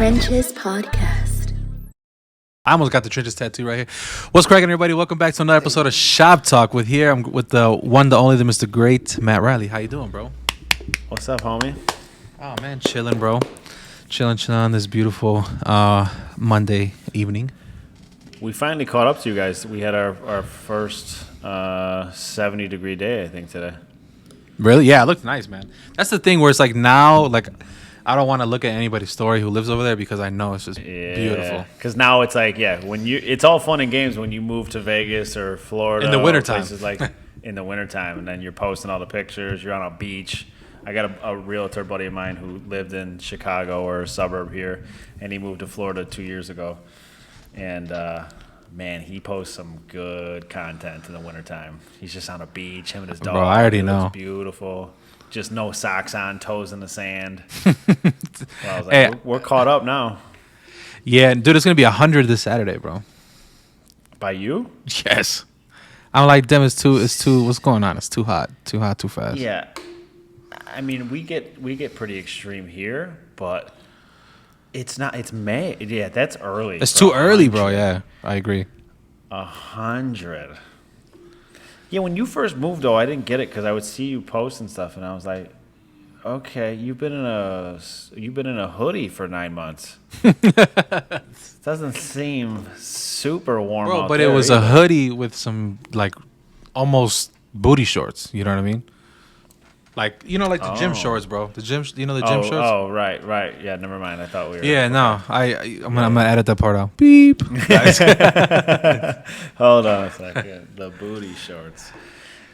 Trenches Podcast. I almost got the trenches tattoo right here. What's cracking, everybody? Welcome back to another episode of Shop Talk I'm with the one, the only, the Mr. Great, Matt Riley. How you doing, bro? What's up, homie? Oh, man, chilling, bro. Chilling on this beautiful Monday evening. We finally caught up to you guys. We had our first 70-degree day, I think, today. Really? Yeah, it looked nice, man. That's the thing where it's like now, like, I don't want to look at anybody's story who lives over there because I know it's just beautiful. Because now it's like, it's all fun and games when you move to Vegas or Florida. In the wintertime. Places like in the wintertime, and then you're posting all the pictures. You're on a beach. I got a realtor buddy of mine who lived in Chicago or a suburb here, and he moved to Florida 2 years ago. And, man, he posts some good content in the wintertime. He's just on a beach, him and his dog. Bro, I already know. It's beautiful. Just no socks on, toes in the sand. Well, I was like, Hey, we're caught up now. Yeah, dude, it's going to be 100 this Saturday, bro. By you? Yes. I'm like, damn, it's too, what's going on? It's too hot, too fast. Yeah. I mean, we get pretty extreme here, but it's not. It's May. Yeah, that's early. It's too early, bro. Yeah, I agree. 100. Yeah, when you first moved, though, I didn't get it because I would see you post and stuff, and I was like, okay, you've been in a hoodie for 9 months. Doesn't seem super warm, Bro, out but there it was either. a hoodie with some like almost booty shorts. You know what I mean? Like like the gym shorts, bro. The gym, the gym shorts. Oh, right. Yeah, never mind. I thought we were. Yeah, no, I'm gonna edit that part out. Beep. Hold on a second. The booty shorts.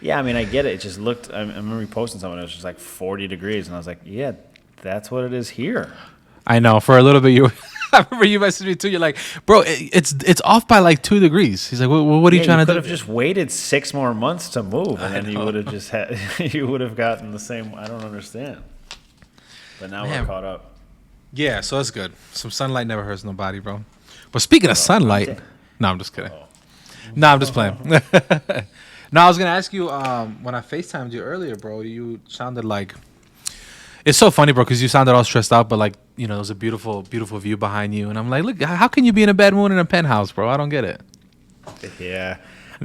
Yeah, I mean, I get it. It just looked. I remember you posting something. It was just like 40 degrees, and I was like, yeah, that's what it is here. I know. For a little bit, I remember you messaged me too. You're like, bro, it's off by like 2 degrees. He's like, what are you trying to do? You could have just waited 6 more months to move, and then you would have just had. You would have gotten the same. I don't understand. But now we're caught up. Yeah, so it's good. Some sunlight never hurts nobody, bro. But speaking of sunlight, no, I'm just kidding. No, I'm just playing. No, I was gonna ask you when I FaceTimed you earlier, bro. You sounded like it's so funny, bro, because you sounded all stressed out, but like there was a beautiful view behind you, and I'm like, look, how can you be in a bad mood in a penthouse, bro? I don't get it. Yeah,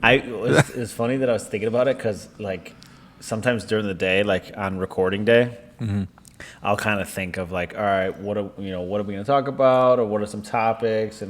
it's funny that I was thinking about it because like sometimes during the day, like on recording day, I'll kind of think of like, all right, what are we gonna talk about, or what are some topics,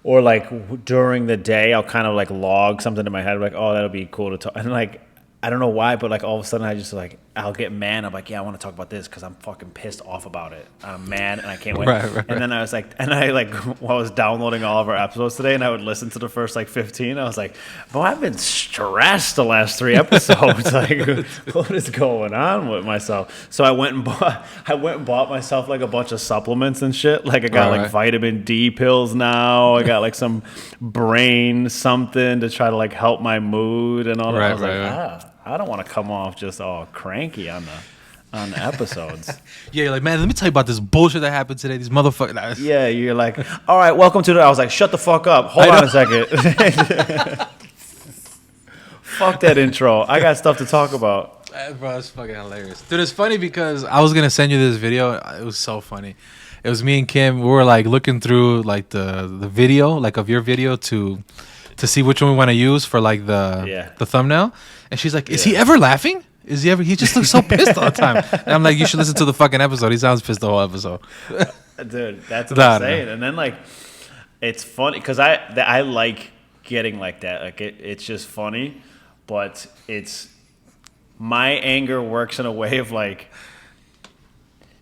or like during the day, I'll kind of like log something in my head, like, oh, that'll be cool to talk, and like I don't know why, but like all of a sudden I just like I'll get mad. I'm like, yeah, I want to talk about this because I'm fucking pissed off about it. I'm mad and I can't wait. Right. And then I was like, while I was downloading all of our episodes today, and I would listen to the first like 15. I was like, boy, I've been stressed the last 3 episodes. Like, what is going on with myself? So I went and bought myself like a bunch of supplements and shit. Like I got like vitamin D pills now. I got like some brain something to try to like help my mood and all that. I was like, I don't want to come off just all cranky on the episodes. Yeah, you're like, man, let me tell you about this bullshit that happened today. These motherfuckers. Yeah, you're like, all right, welcome to I was like, shut the fuck up. Hold on a second. Fuck that intro. I got stuff to talk about. Bro, that's fucking hilarious. Dude, it's funny because I was going to send you this video. It was so funny. It was me and Kim. We were like looking through like the video, like of your video to see which one we want to use for like the thumbnail. And she's like, is he ever laughing? He just looks so pissed all the time. And I'm like, you should listen to the fucking episode. He sounds pissed the whole episode. Dude, that's what I'm saying. And then like, it's funny because I like getting like that. Like it's just funny, but my anger works in a way of like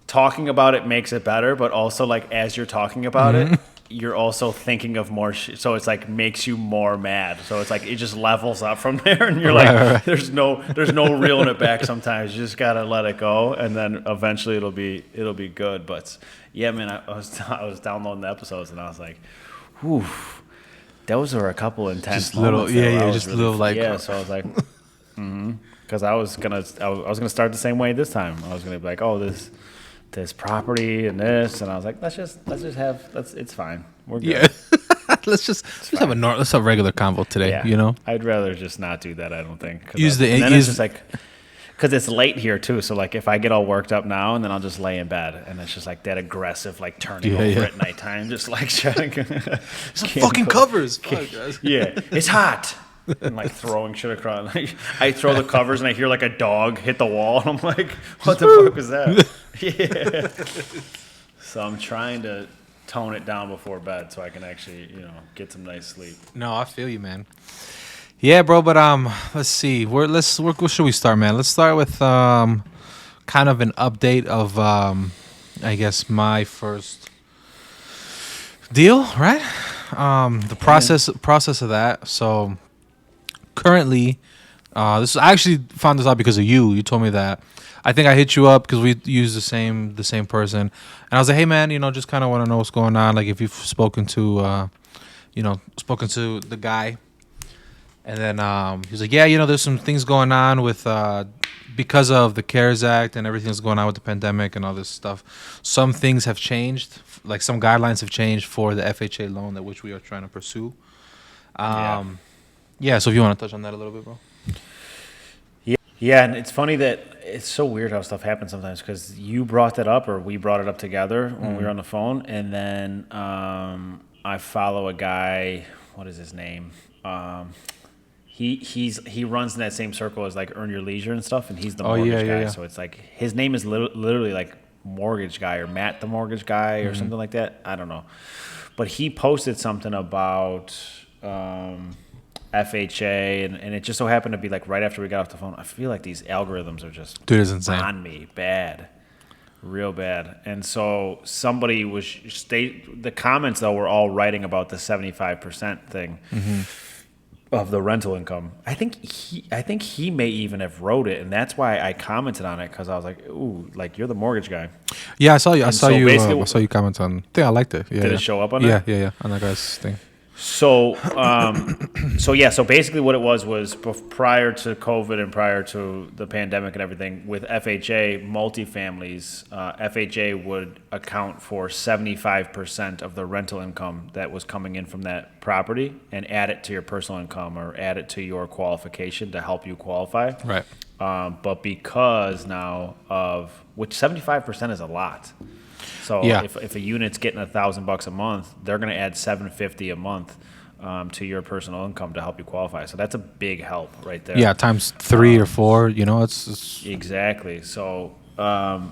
talking about it makes it better, but also like as you're talking about it, you're also thinking of more so it's like makes you more mad, so it's like it just levels up from there, and you're like there's no reeling it back. Sometimes you just gotta let it go, and then eventually it'll be good. But yeah, man, I was downloading the episodes, and I was like, whew, those were a couple intense moments. So I was like because I was gonna start the same way this time. I was gonna be like, oh, this property and this, and I was like, it's fine. We're good. Yeah. let's have a regular convo today. Yeah. I'd rather just not do that. I don't think. It's just like Because it's late here too, so like if I get all worked up now, and then I'll just lay in bed, and it's just like that aggressive, like turning over at nighttime, just like trying to some fucking covers. Fuck, guys. Yeah, it's hot. And like throwing shit across. Like, I throw the covers and I hear like a dog hit the wall, and I'm like, what the fuck was that? Yeah. So I'm trying to tone it down before bed so I can actually, get some nice sleep. No, I feel you, man. Yeah, bro. But let's see. Where should we start, man? Let's start with kind of an update of I guess my first deal, right? The process of that. So currently, I actually found this out because of you. You told me that. I think I hit you up because we use the same person, and I was like, hey man, just kind of want to know what's going on. Like if you've spoken to the guy. And then he was like, yeah, there's some things going on with because of the CARES Act and everything that's going on with the pandemic and all this stuff. Some things have changed, like some guidelines have changed for the FHA loan that which we are trying to pursue. Yeah, so if you want to touch on that a little bit, bro. Yeah, and it's funny that it's so weird how stuff happens sometimes because you brought that up or we brought it up together when we were on the phone. And then I follow a guy, what is his name? He runs in that same circle as like Earn Your Leisure and stuff, and he's the mortgage guy. Yeah. So it's like his name is literally like Mortgage Guy or Matt the Mortgage Guy or something like that. I don't know, but he posted something about FHA, and it just so happened to be like right after we got off the phone. I feel like these algorithms are just it's insane. On me bad, real bad. And so somebody the comments though were all writing about the 75% thing. Of the rental income. I think he may even have wrote it, and that's why I commented on it because I was like, "Ooh, like you're the mortgage guy." Yeah, I saw you. I saw you comment on. I think I liked it. Yeah, did it show up on it? Yeah, on that guy's thing. So, so basically, what it was prior to COVID and prior to the pandemic and everything, with FHA multifamilies, FHA would account for 75% of the rental income that was coming in from that property and add it to your personal income or add it to your qualification to help you qualify. Right. But because now which 75% is a lot. So if a unit's getting $1,000 a month, they're going to add $750 a month to your personal income to help you qualify. So that's a big help right there. Yeah, times 3 or 4. It's exactly. So what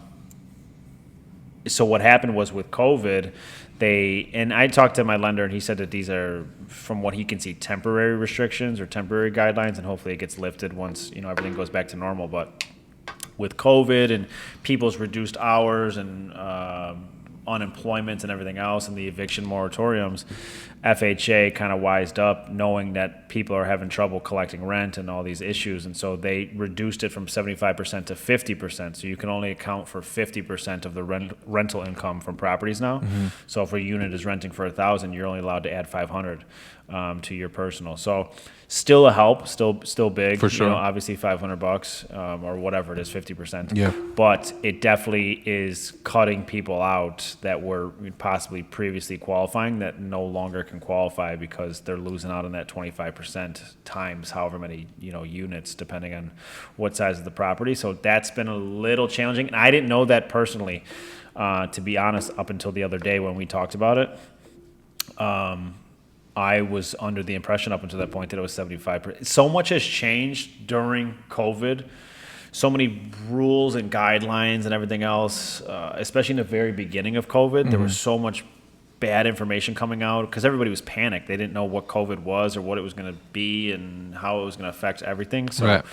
happened was with COVID, and I talked to my lender, and he said that these are, from what he can see, temporary restrictions or temporary guidelines, and hopefully it gets lifted once everything goes back to normal. But with COVID and people's reduced hours and unemployment and everything else and the eviction moratoriums, FHA kind of wised up knowing that people are having trouble collecting rent and all these issues. And so they reduced it from 75% to 50%. So you can only account for 50% of the rental income from properties now. So if a unit is renting for $1,000, you're only allowed to add $500 to your personal. So still a help, still big. For sure. Obviously $500 or whatever it is, 50%. Yeah. But it definitely is cutting people out that were possibly previously qualifying that no longer can qualify because they're losing out on that 25% times however many units depending on what size of the property. So that's been a little challenging, and I didn't know that personally, to be honest, up until the other day when we talked about it. I was under the impression up until that point that it was 75%. So much has changed during COVID. So many rules and guidelines and everything else, especially in the very beginning of COVID. There was so much bad information coming out because everybody was panicked. They didn't know what COVID was or what it was going to be and how it was going to affect everything. So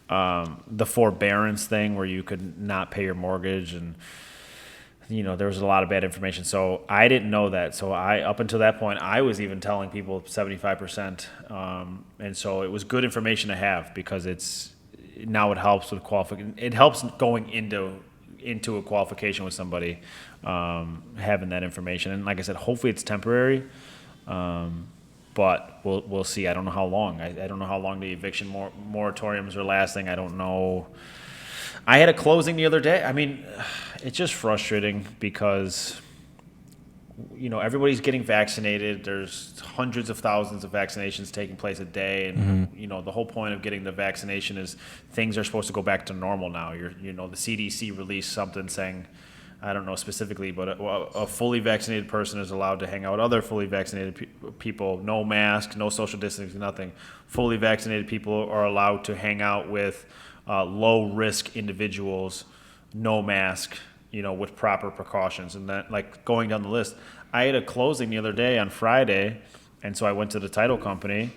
the forbearance thing where you could not pay your mortgage and there was a lot of bad information. So I didn't know that. So up until that point, I was even telling people 75%. And so it was good information to have because it helps with qualification. It helps going into a qualification with somebody, having that information. And like I said, hopefully it's temporary. But we'll see. I don't know how long. I don't know how long the eviction moratoriums are lasting. I don't know. I had a closing the other day. I mean, it's just frustrating because everybody's getting vaccinated. There's hundreds of thousands of vaccinations taking place a day, and the whole point of getting the vaccination is things are supposed to go back to normal now. The CDC released something saying, I don't know specifically, but a fully vaccinated person is allowed to hang out with other fully vaccinated people. No mask, no social distancing, nothing. Fully vaccinated people are allowed to hang out with low risk individuals, no mask, with proper precautions. And that, like, going down the list, I had a closing the other day on Friday, and so I went to the title company,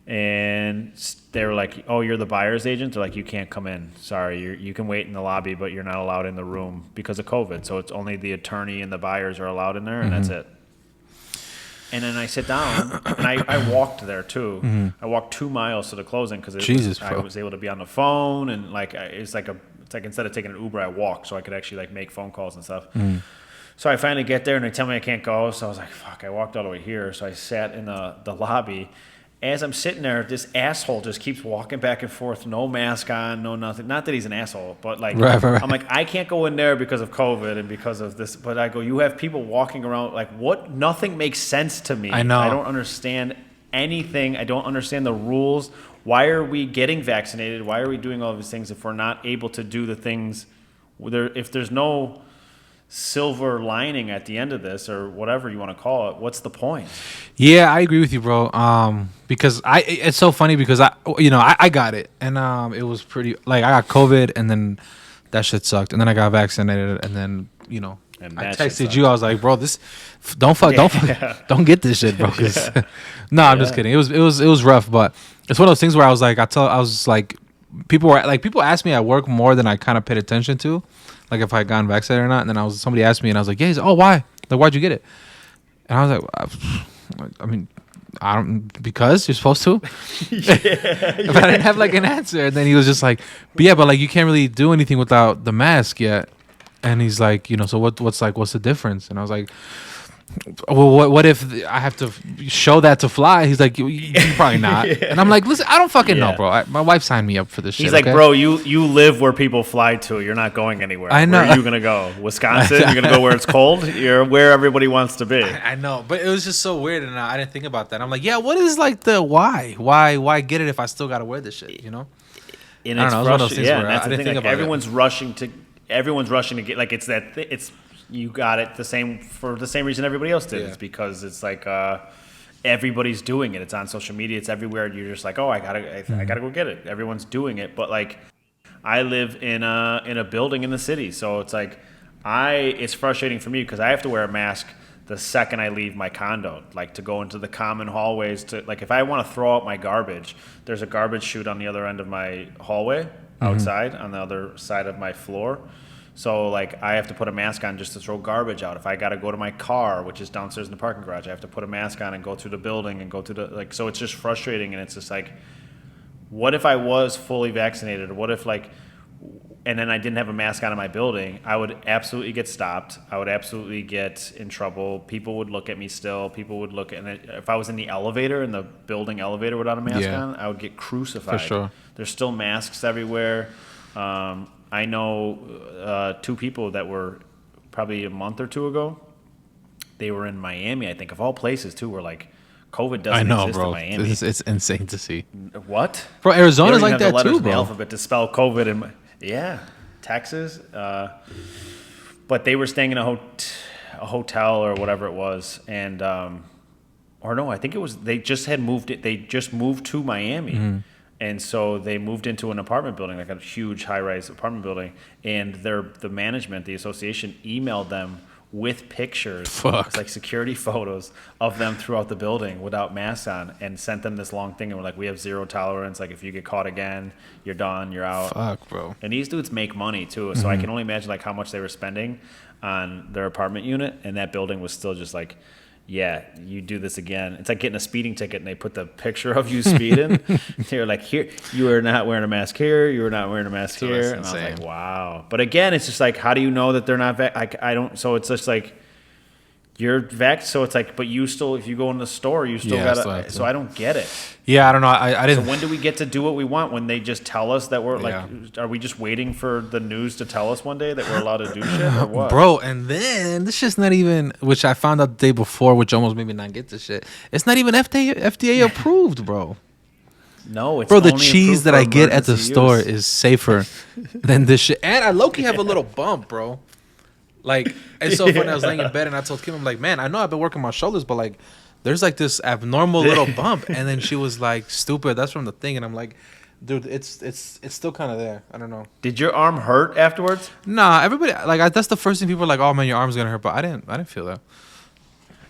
and they were like, "Oh, you're the buyer's agent?" They're like, "You can't come in. Sorry, you can wait in the lobby, but you're not allowed in the room because of COVID. So it's only the attorney and the buyers are allowed in there, and that's it." And then I sit down, and I walked there too. I walked 2 miles to the closing because I was able to be on the phone, and it's like instead of taking an Uber, I walked so I could actually like make phone calls and stuff. So I finally get there, and they tell me I can't go. So I was like, "Fuck!" I walked all the way here. So I sat in the lobby. As I'm sitting there, this asshole just keeps walking back and forth, no mask on, no nothing. Not that he's an asshole, but like, right. I'm like, I can't go in there because of COVID and because of this. But I go, you have people walking around, like, what? Nothing makes sense to me. I know. I don't understand anything. I don't understand the rules. Why are we getting vaccinated? Why are we doing all these things if we're not able to do the things? If there's no silver lining at the end of this, or whatever you want to call it, what's the point? Yeah, I agree with you, bro. Because it's so funny because I got it, and it was pretty, like, I got COVID, and then that shit sucked, and then I got vaccinated, and then I texted you. I was like, bro, this don't get this shit, bro. No, I'm just kidding. It was rough, but it's one of those things where I was like, people asked me at work more than I kind of paid attention to, like if I had gotten vaccinated or not. And then somebody asked me, and I was like, yeah. He's like, oh, why? Like, why'd you get it? And I was like, I mean, I don't, because you're supposed to. But I didn't have like an answer. And then he was just like, but like you can't really do anything without the mask yet. And he's like, so what's the difference? And I was like, well, what if I have to show that to fly? He's like, you probably not. And I'm like, listen, I don't fucking know, bro. My wife signed me up for this shit. He's like, okay? Bro, you live where people fly to. You're not going anywhere. I know. Where are you gonna go? Wisconsin? You're gonna go where it's cold? You're where everybody wants to be. I know, but it was just so weird, and I didn't think about that. I'm like, yeah, what is like the why? Why get it if I still gotta wear this shit? And I don't know. It was one of those things where I didn't think about it. Everyone's rushing to get, like, it's you got it for the same reason everybody else did. Yeah. It's because it's like everybody's doing it. It's on social media. It's everywhere. And you're just like, oh, I gotta go get it. Everyone's doing it. But like, I live in a building in the city, so it's like it's frustrating for me because I have to wear a mask the second I leave my condo, like to go into the common hallways. To like, if I want to throw out my garbage, there's a garbage chute on the other end of my hallway outside on the other side of my floor. So, like, I have to put a mask on just to throw garbage out. If I got to go to my car, which is downstairs in the parking garage, I have to put a mask on and go through the building and go through the, so it's just frustrating. And it's just like, what if I was fully vaccinated? What if, like, and then I didn't have a mask on in my building? I would absolutely get stopped. I would absolutely get in trouble. People would look at me still. People would look at, and if I was in the elevator, in the building elevator without a mask on, I would get crucified. For sure. There's still masks everywhere. I know 2 people that were probably a month or 2 ago. They were in Miami, I think, of all places, too. Where like COVID doesn't exist in Miami. It's insane to see. What? Bro, Arizona's like that too, bro. The alphabet to spell COVID Texas. But they were staying in a hotel or whatever it was, and or no, I think it was they just moved to Miami. And so they moved into an apartment building, like a huge high-rise apartment building, and the management, the association, emailed them with pictures, like security photos of them throughout the building without masks on, and sent them this long thing. And we're like, we have 0 tolerance. Like, if you get caught again, you're done, you're out. Fuck, bro. And these dudes make money too, so I can only imagine like how much they were spending on their apartment unit, and that building was still just like, yeah, you do this again. It's like getting a speeding ticket, and they put the picture of you speeding. They're like, here, you are not wearing a mask here. You are not wearing a mask here. And I was like, wow. But again, it's just like, how do you know that they're not? I don't. So it's just like, You're vaxxed, so it's like, but you still, if you go in the store, you still gotta. So I don't get it. Yeah, I don't know. I didn't. So when do we get to do what we want? When they just tell us that we're like, are we just waiting for the news to tell us one day that we're allowed to do shit or what? Bro, and then this shit's not even, which I found out the day before, which almost made me not get this shit. It's not even FDA approved, bro. No, it's bro. The only cheese that I get at the use. store is safer than this shit, and I low-key have a little bump, bro. Like, it's so funny. I was laying in bed and I told Kim, I'm like, man, I know I've been working my shoulders, but like, there's like this abnormal little bump. And then she was like, stupid, that's from the thing. And I'm like, dude, it's still kind of there. I don't know. Did your arm hurt afterwards? Nah, everybody like that's the first thing people are like, oh man, your arm's gonna hurt, but I didn't feel that.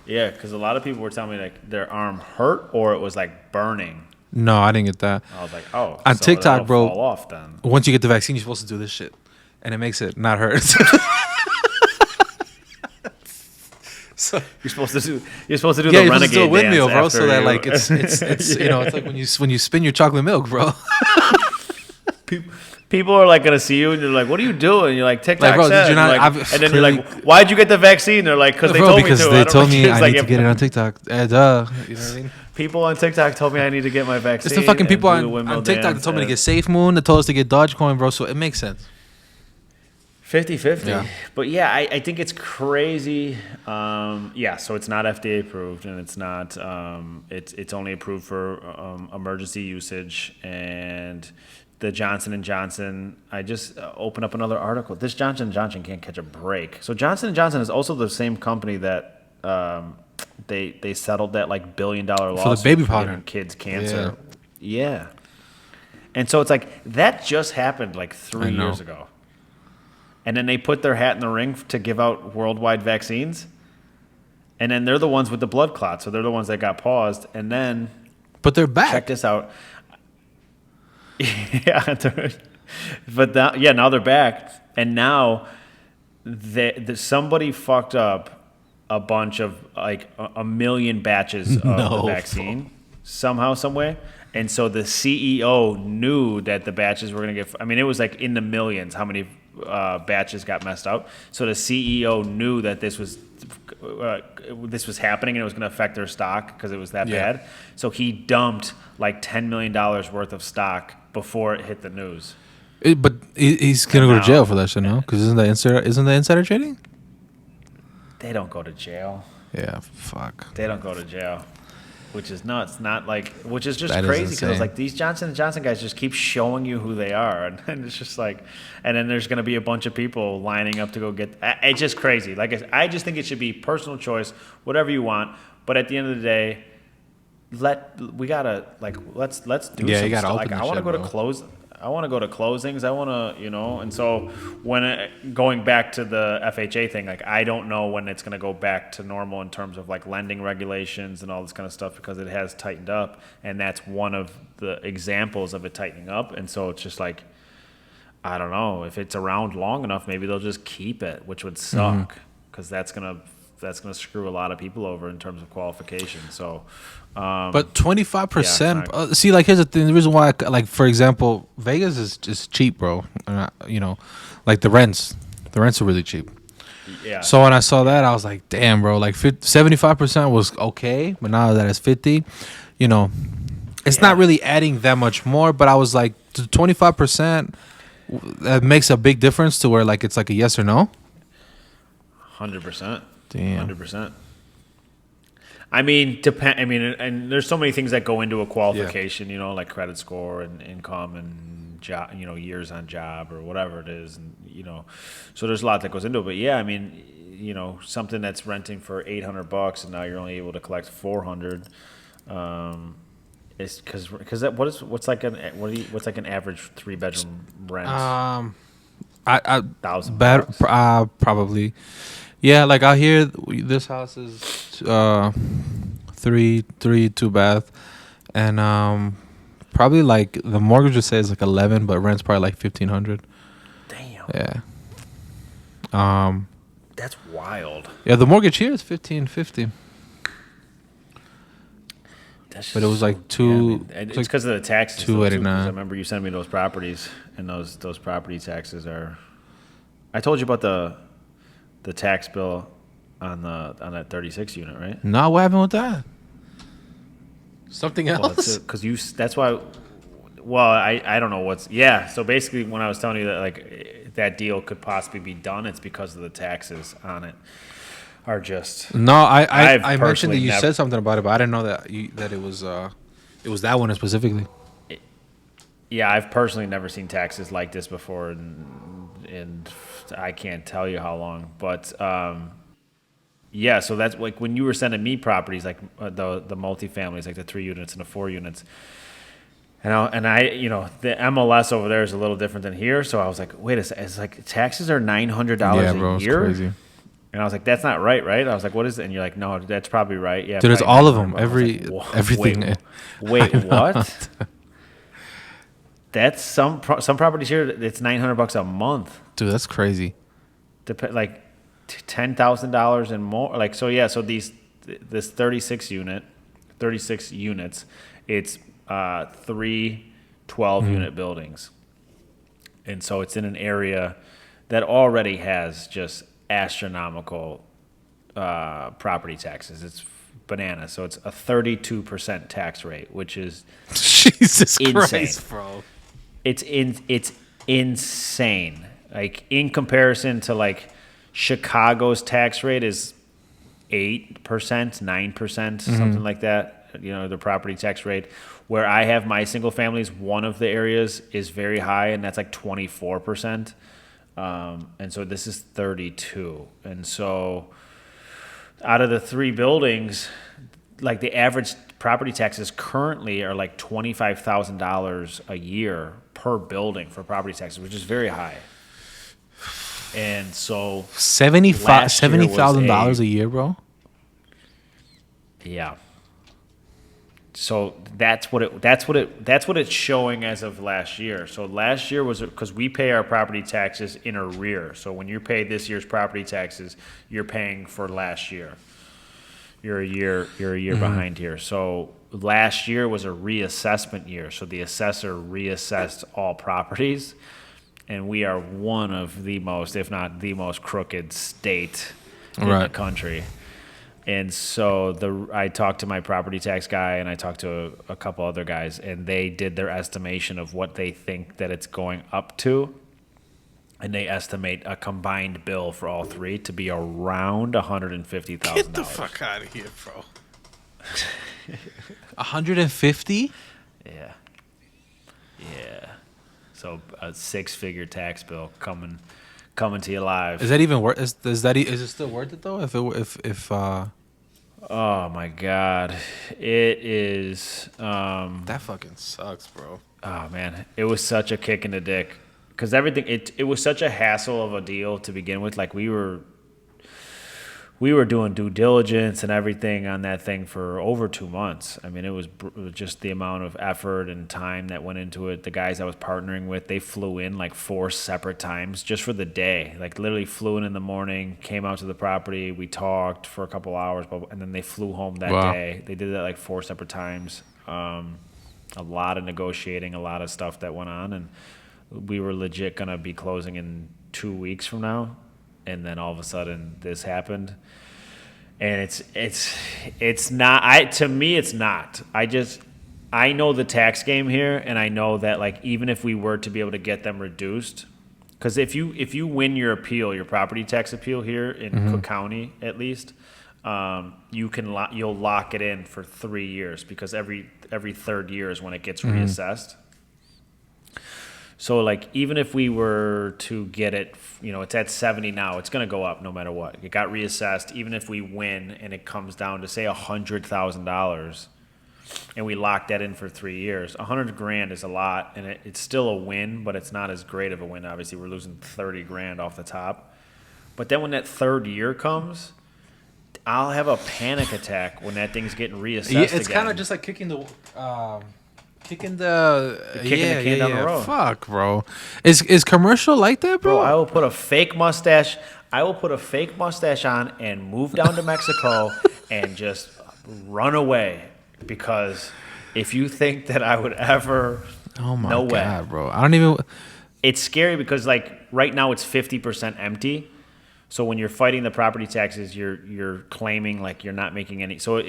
Yeah, because a lot of people were telling me like their arm hurt or it was like burning. No, I didn't get that. I was like, oh, on so TikTok, bro. Fall off then. Once you get the vaccine, you're supposed to do this shit, and it makes it not hurt. So you're supposed to do the you're renegade do a windmill, dance bro. So that like it's you know, it's like when you spin your chocolate milk, bro. People are like gonna see you and you're like, "What are you doing?" And you're like, "TikTok bro, said." did you not, and then you're like, "Why'd you get the vaccine?" They're like, "Because they told me to." They told me I like, need to get it on TikTok. Duh. You know what I mean? People on TikTok told me I need to get my vaccine. It's the fucking people on TikTok that told me to get Safe Moon, that told us to get Dogecoin, bro. So it makes sense. 50-50. Yeah. But yeah, I think it's crazy. So it's not FDA approved, and it's not. It's only approved for emergency usage. And the Johnson & Johnson, I just opened up another article. This Johnson & Johnson can't catch a break. So Johnson & Johnson is also the same company that they settled that like $1 billion lawsuit for the baby powder, giving kids cancer. Yeah. And so it's like that just happened like 3 years ago. And then they put their hat in the ring to give out worldwide vaccines. And then they're the ones with the blood clots. So they're the ones that got paused. And then... But they're back. Check this out. Now they're back. And now somebody fucked up a bunch of, like, a million batches of the vaccine. Somehow, some way. And so the CEO knew that the batches were going to get... I mean, it was, like, in the millions how many... batches got messed up. So the CEO knew that this was happening and it was going to affect their stock because it was that bad. So he dumped like $10 million worth of stock before it hit the news. But he's going to go to jail for that shit, no? Because isn't that insider trading? They don't go to jail. Yeah, fuck. They don't go to jail. Which is nuts, which is just that crazy because like these Johnson & Johnson guys just keep showing you who they are, and it's just like, and then there's gonna be a bunch of people lining up to go get. It's just crazy. Like I just think it should be personal choice, whatever you want. But at the end of the day, let's do some stuff. Like I want to go to close. I want to go to closings. I want to, and so going back to the FHA thing, like I don't know when it's going to go back to normal in terms of like lending regulations and all this kind of stuff because it has tightened up, and that's one of the examples of it tightening up. And so it's just like, I don't know if it's around long enough, maybe they'll just keep it, which would suck because that's gonna screw a lot of people over in terms of qualification. So. But 25%. See, like here's the thing. The reason why, for example, Vegas is just cheap, bro. Like the rents are really cheap. Yeah. So when I saw that, I was like, damn, bro. Like 75% was okay, but now that it's 50, it's not really adding that much more. But I was like, 25%, that makes a big difference to where like it's like a yes or no. 100%. Damn. 100%. I mean, and there's so many things that go into a qualification, like credit score and income and job, years on job or whatever it is, and so there's a lot that goes into it. But yeah, I mean, something that's renting for $800 and now you're only able to collect $400, is because what's like an average 3-bedroom rent? $1,000. Probably. Yeah, like out here, this house is 3 2-bath, and probably like the mortgage would say is like 11, but rent's probably like $1,500. Damn. Yeah. That's wild. Yeah, the mortgage here is $1,550. But it was like it's because of the taxes. $289. I remember you sent me those properties, and those property taxes are. I told you about the tax bill on that 36 unit, right? No, what happened with that? Something Well, else? because that's why. Well, I don't know what's So basically, when I was telling you that like that deal could possibly be done, it's because of the taxes on it are just. No, I've I mentioned that personally you never- said something about it, but I didn't know that it was that one specifically. Yeah, I've personally never seen taxes like this before, and I can't tell you how long. But yeah, so that's like when you were sending me properties, like the multifamilies, like the 3 units and the 4 units. And I, the MLS over there is a little different than here. So I was like, wait a second, it's like taxes are $900 Yeah, a bro, year. it's crazy. And I was like, that's not right, right? I was like, what is it? And you're like, no, that's probably right. Yeah, Dude, it's probably all of them. $900. I was like, Everything. Wait, what? That's some properties here. It's $900 a month. Dude, that's crazy. Like $10,000 and more. Like so, yeah. So this 36 units. It's 3 12-unit buildings, and so it's in an area that already has just astronomical property taxes. It's bananas. So it's a 32% tax rate, which is Jesus insane. Christ, bro. It's insane. Like in comparison to like Chicago's tax rate is 8%, 9%, something like that. The property tax rate. Where I have my single families, one of the areas is very high, and that's like 24%. And so this is 32. And so out of the 3 buildings, like the average property taxes currently are like $25,000 a year per building for property taxes, which is very high. And so $70,000 a year, bro. Yeah. So that's what it's showing as of last year. So last year was because we pay our property taxes in arrears. So when you pay this year's property taxes, you're paying for last year. You're a year behind here. So last year was a reassessment year. So the assessor reassessed all properties, and we are one of the most, if not the most crooked state in the country. And so I talked to my property tax guy, and I talked to a couple other guys, and they did their estimation of what they think that it's going up to. And they estimate a combined bill for all 3 to be around $150,000. Get the fuck out of here, bro. 150? Yeah. So a 6-figure tax bill coming to you live. Is that even worth? Is it still worth it though? If Oh my God, it is. That fucking sucks, bro. Oh man, it was such a kick in the dick because everything. It was such a hassle of a deal to begin with. Like we were doing due diligence and everything on that thing for over 2 months. I mean, it was just the amount of effort and time that went into it. The guys I was partnering with, they flew in like 4 separate times just for the day. Like literally flew in the morning, came out to the property, we talked for a couple hours, and then they flew home that day. They did that like 4 separate times. A lot of negotiating, a lot of stuff that went on, and we were legit gonna be closing in 2 weeks from now. And then all of a sudden this happened, and it's not. To me, it's not. I know the tax game here, and I know that like even if we were to be able to get them reduced, because if you win your appeal, your property tax appeal here in Cook County at least, you'll lock it in for 3 years because every 3rd year is when it gets reassessed. So, like, even if we were to get it, it's at 70 now. It's going to go up no matter what. It got reassessed. Even if we win and it comes down to, say, $100,000, and we lock that in for 3 years, $100,000 is a lot, and it's still a win, but it's not as great of a win. Obviously, we're losing $30,000 off the top. But then when that 3rd year comes, I'll have a panic attack when that thing's getting reassessed again. It's kind of just like kicking the can down the road. Fuck, bro. Is commercial like that, bro? I will put a fake mustache. On and move down to Mexico and just run away because if you think that I would ever, oh my no God, way. Bro. I don't even. It's scary because like right now it's 50% empty. So when you're fighting the property taxes, you're claiming like you're not making any. So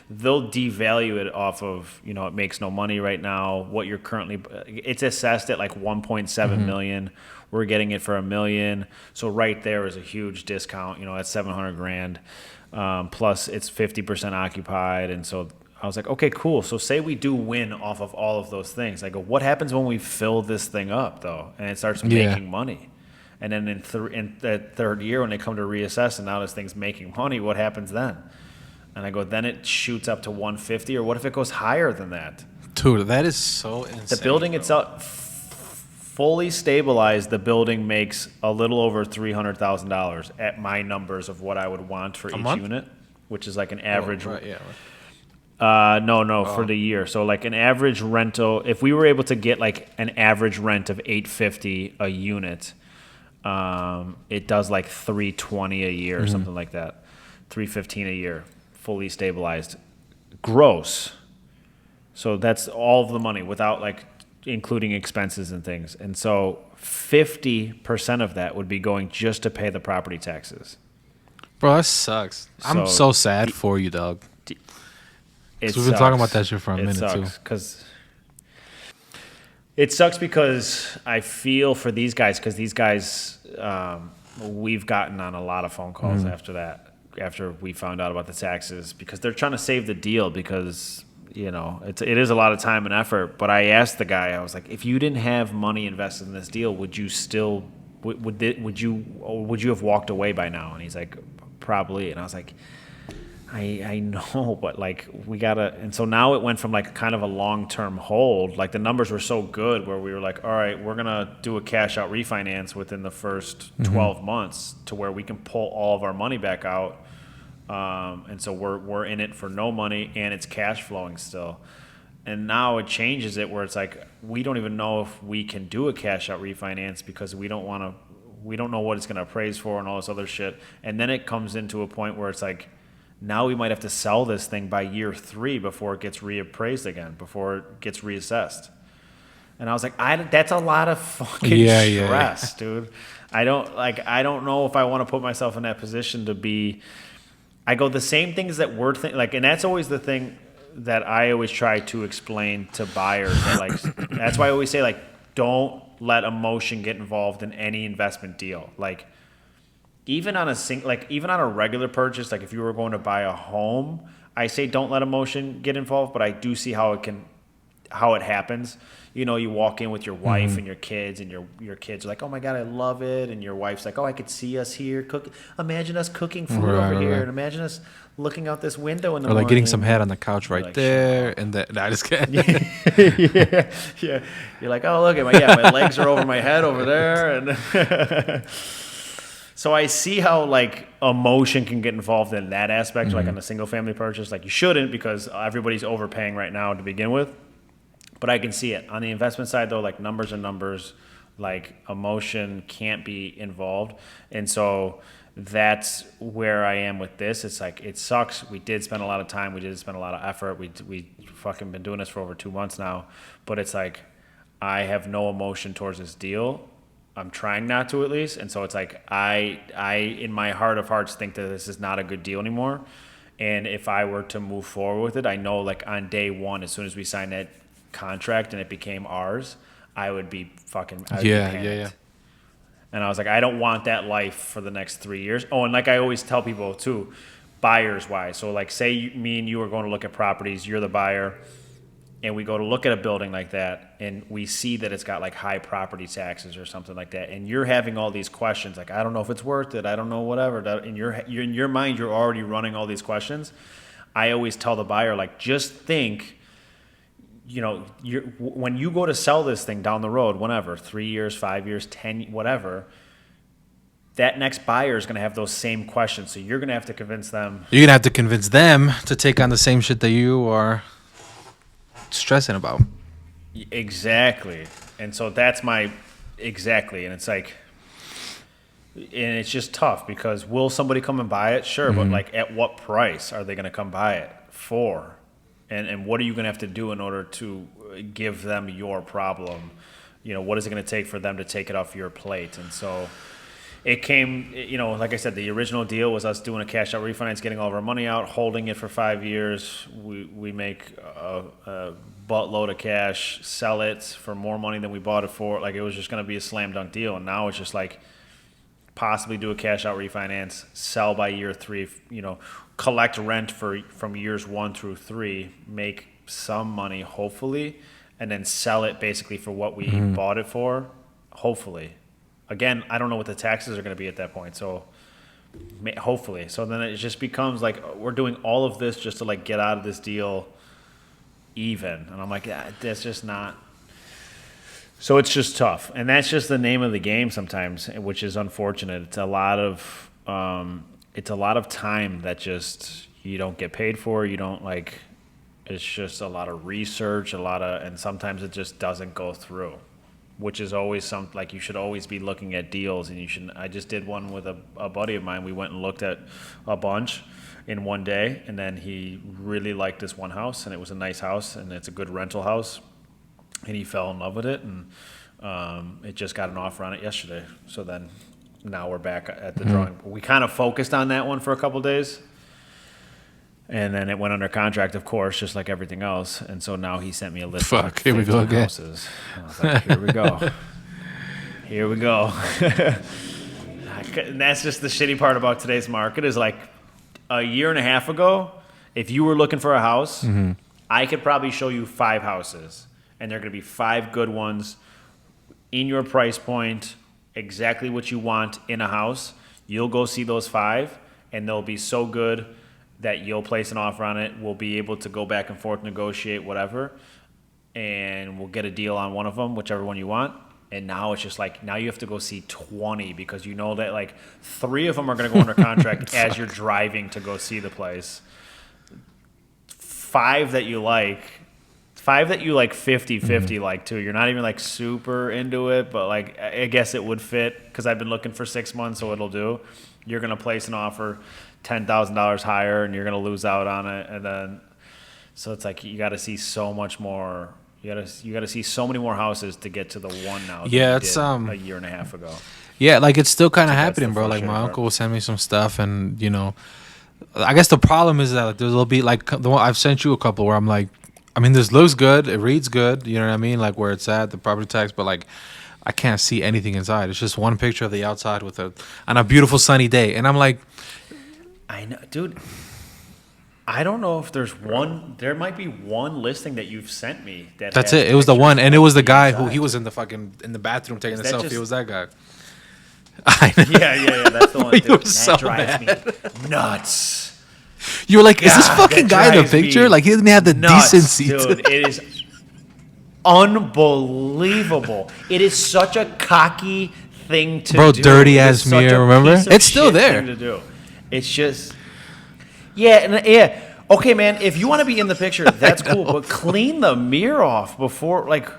they'll devalue it off of, you know, it makes no money right now. What you're currently, it's assessed at like 1.7 million. We're getting it for $1 million. So right there is a huge discount. You know, that's $700,000. Plus it's 50% occupied, and so I was like, okay, cool. So say we do win off of all of those things. I go, what happens when we fill this thing up though, and it starts making money? And then in the third year, when they come to reassess, and now this thing's making money, what happens then? And I go, then it shoots up to 150, or what if it goes higher than that? Dude, that is so insane. The building itself, fully stabilized, the building makes a little over $300,000 at my numbers of what I would want for each unit, which is like an average. Oh, right, yeah. For the year. So like an average rental, if we were able to get like an average rent of $850 a unit, it does like $320 a year or something like that, $315 a year, fully stabilized, gross. So that's all of the money without like including expenses and things. And so 50% of that would be going just to pay the property taxes. Bro, that sucks. I'm so sad for you, dog. We've been talking about that shit for a minute too. It sucks because I feel for these guys, because these guys, we've gotten on a lot of phone calls after that, after we found out about the taxes, because they're trying to save the deal, because, you know, it is a lot of time and effort. But I asked the guy, I was like, if you didn't have money invested in this deal, would you still, would you have walked away by now? And he's like, probably. And I was like, I know, but like we gotta, and so now it went from like kind of a long-term hold. Like the numbers were so good where we were like, all right, we're gonna do a cash out refinance within the first 12 months to where we can pull all of our money back out. And so we're in it for no money, and it's cash flowing still. And now it changes it where it's like we don't even know if we can do a cash out refinance because we don't know what it's gonna appraise for and all this other shit. And then it comes into a point where it's like, now we might have to sell this thing by year 3 before it gets reappraised again, before it gets reassessed. And I was like, that's a lot of fucking stress, dude. I don't know if I want to put myself in that position to be. I go, the same things that we're like, and that's always the thing that I always try to explain to buyers. That like, that's why I always say, like, don't let emotion get involved in any investment deal. Like, even on a regular purchase, like if you were going to buy a home, I say don't let emotion get involved, but I do see how it happens. You know, you walk in with your wife and your kids, and your kids are like, "Oh my God, I love it," and your wife's like, "Oh, I could see us here cook. Imagine us cooking food over here, and imagine us looking out this window in the morning." Or like getting some head on the couch right there, and that. Nah, just kidding. yeah. You're like, "Oh, look at my legs are over my head over there," and. So I see how like emotion can get involved in that aspect, like on a single family purchase. Like you shouldn't, because everybody's overpaying right now to begin with. But I can see it on the investment side though. Like numbers are numbers. Like emotion can't be involved, and so that's where I am with this. It's like it sucks. We did spend a lot of time. We did spend a lot of effort. We fucking been doing this for over 2 months now. But it's like I have no emotion towards this deal. I'm trying not to, at least. And so it's like I in my heart of hearts think that this is not a good deal anymore. And if I were to move forward with it, I know like on day one, as soon as we signed that contract and it became ours, I would be fucking yeah. And I was like, I don't want that life for the next 3 years. Oh, and like I always tell people too, buyers wise. So like say me and you are going to look at properties, you're the buyer, and we go to look at a building like that, and we see that it's got like high property taxes or something like that, and you're having all these questions, like I don't know if it's worth it, I don't know, whatever. In your mind, you're already running all these questions. I always tell the buyer, like, just think, you know, when you go to sell this thing down the road, whenever, 3 years, 5 years, 10, whatever, that next buyer is going to have those same questions. So you're going to have to convince them. You're going to have to convince them to take on the same shit that you are stressing about. Exactly. And so that's exactly. And it's like, and it's just tough because will somebody come and buy it? Sure. But like at what price are they going to come buy it for? And what are you going to have to do in order to give them your problem? You know, what is it going to take for them to take it off your plate? And so it came, like I said, the original deal was us doing a cash out refinance, getting all of our money out, holding it for 5 years. We make a buttload of cash, sell it for more money than we bought it for. Like, it was just going to be a slam dunk deal. And now it's just like possibly do a cash out refinance, sell by year 3, collect rent from years 1 through 3, make some money, hopefully, and then sell it basically for what we bought it for, hopefully. Again, I don't know what the taxes are going to be at that point, so hopefully. So then it just becomes like we're doing all of this just to like get out of this deal even. And I'm like, that's just not. So it's just tough. And that's just the name of the game sometimes, which is unfortunate. It's a lot of time that just you don't get paid for. You don't like, it's just a lot of research, and sometimes it just doesn't go through. Which is always like you should always be looking at deals, and I just did one with a buddy of mine. We went and looked at a bunch in one day, and then he really liked this one house, and it was a nice house, and it's a good rental house, and he fell in love with it, and it just got an offer on it yesterday. So then now we're back at the drawing. We kind of focused on that one for a couple days. And then it went under contract, of course, just like everything else. And so now he sent me a list of like here we go again. Houses. I was like, here we go. Here we go. And that's just the shitty part about today's market is like a year and a half ago, if you were looking for a house, I could probably show you 5 houses. And they're going to be 5 good ones in your price point, exactly what you want in a house. You'll go see those 5, and they'll be so good that you'll place an offer on it. We'll be able to go back and forth, negotiate, whatever, and we'll get a deal on one of them, whichever one you want. And now it's just like, now you have to go see 20 because you know that like 3 of them are going to go under contract as you're driving to go see the place. 5 that you like 50-50 like too. You're not even like super into it, but like I guess it would fit because I've been looking for 6 months, so it'll do. You're going to place an offer $10,000 higher, and you're going to lose out on it. And then, so it's like you got to see so much more. You got to see so many more houses to get to the one now. Yeah, it's a year and a half ago. Yeah, like it's still kind of happening, bro. Like my uncle will send me some stuff, and I guess the problem is that like, there'll be like the one I've sent you a couple where I'm like, I mean, this looks good, it reads good, you know what I mean, like where it's at, the property tax, but like I can't see anything inside. It's just one picture of the outside on a beautiful sunny day, and I'm like. I know, dude. I don't know if there's one. There might be one listing that you've sent me. That's it. It was the one, and it was the guy who he was in the bathroom taking the selfie. It was that guy. Yeah. That's the one. Dude, that so drives me nuts. You were like, "Is this fucking guy in the picture? Like he didn't have the decency." Dude, it is unbelievable. It is such a cocky thing to do. Bro, dirty ass mirror. Remember? It's still there. Thing to do. It's just, yeah. Okay, man, if you want to be in the picture, that's cool, but clean the mirror off before, like.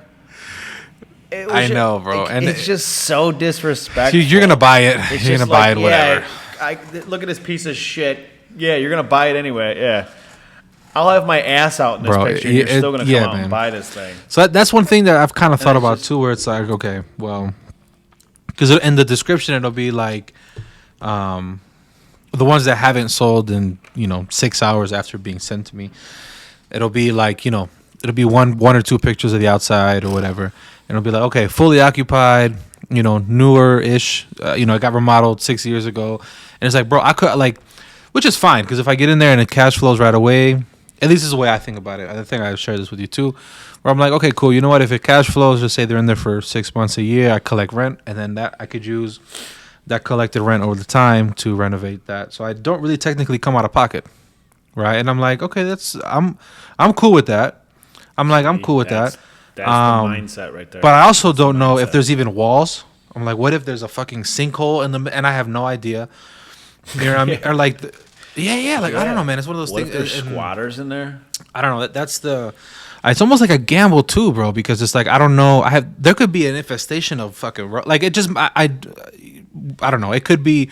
I know, bro. And it's just so disrespectful. You're going to buy it. You're going to buy it, whatever. Look at this piece of shit. Yeah, you're going to buy it anyway. Yeah. I'll have my ass out in this picture. And you're still going to come out and buy this thing. So that's one thing that I've kind of thought about, too, where it's like, okay, well, because in the description, it'll be like, the ones that haven't sold in 6 hours after being sent to me, it'll be like it'll be one or 2 pictures of the outside or whatever, and it'll be like, okay, fully occupied, newer ish, it got remodeled 6 years ago, and it's like, bro, I could like, which is fine because if I get in there and it cash flows right away, at least this is the way I think about it. I think I shared this with you too, where I'm like, okay, cool, you know what? If it cash flows, just say they're in there for 6 months, a year, I collect rent, and then that I could use that collected rent over the time to renovate that. So I don't really technically come out of pocket, right? And I'm like, okay, I'm cool with that. I'm cool with that. That's the mindset right there. But I also don't know if there's even walls. I'm like, what if there's a fucking sinkhole and I have no idea? You know what I mean? Or like, I don't know, man. It's one of those things. What if there's squatters in there? I don't know. That's the. It's almost like a gamble too, bro, because it's like I don't know. There could be an infestation of fucking like it just I don't know. It could be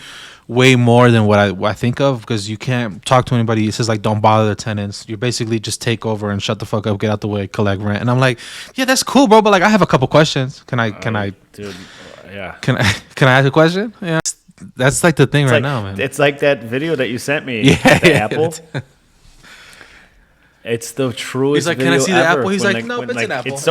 way more than what I think of because you can't talk to anybody. It says like don't bother the tenants. You basically just take over and shut the fuck up, get out the way, collect rent. And I'm like, yeah, that's cool, bro. But like I have a couple questions. Can I? Dude, yeah. Can I ask a question? Yeah. that's like the thing It's right like, now, man. it's like that video that you sent me. Yeah, the yeah. apple. It's the truest. He's like, video "Can I see the ever." apple?" He's When, like, "Nope, when, it's an apple." It's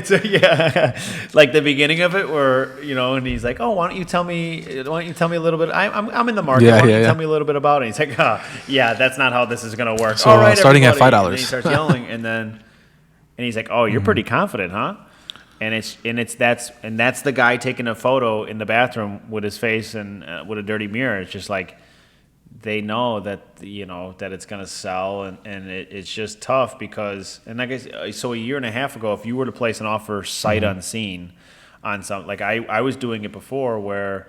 so, yeah, like the beginning of it, where and he's like, "Oh, why don't you tell me a little bit? I'm in the market. Why don't you tell me a little bit about it?" And he's like, yeah, that's not how this is gonna work. So, All right, starting at everybody. $5. And then he starts yelling, and he's like, "Oh, you're pretty confident, huh?" And that's the guy taking a photo in the bathroom with his face and with a dirty mirror. It's just like, they know that that it's gonna sell, and it's just tough because, and like I said, so a year and a half ago, if you were to place an offer sight unseen on something, like I was doing it before, where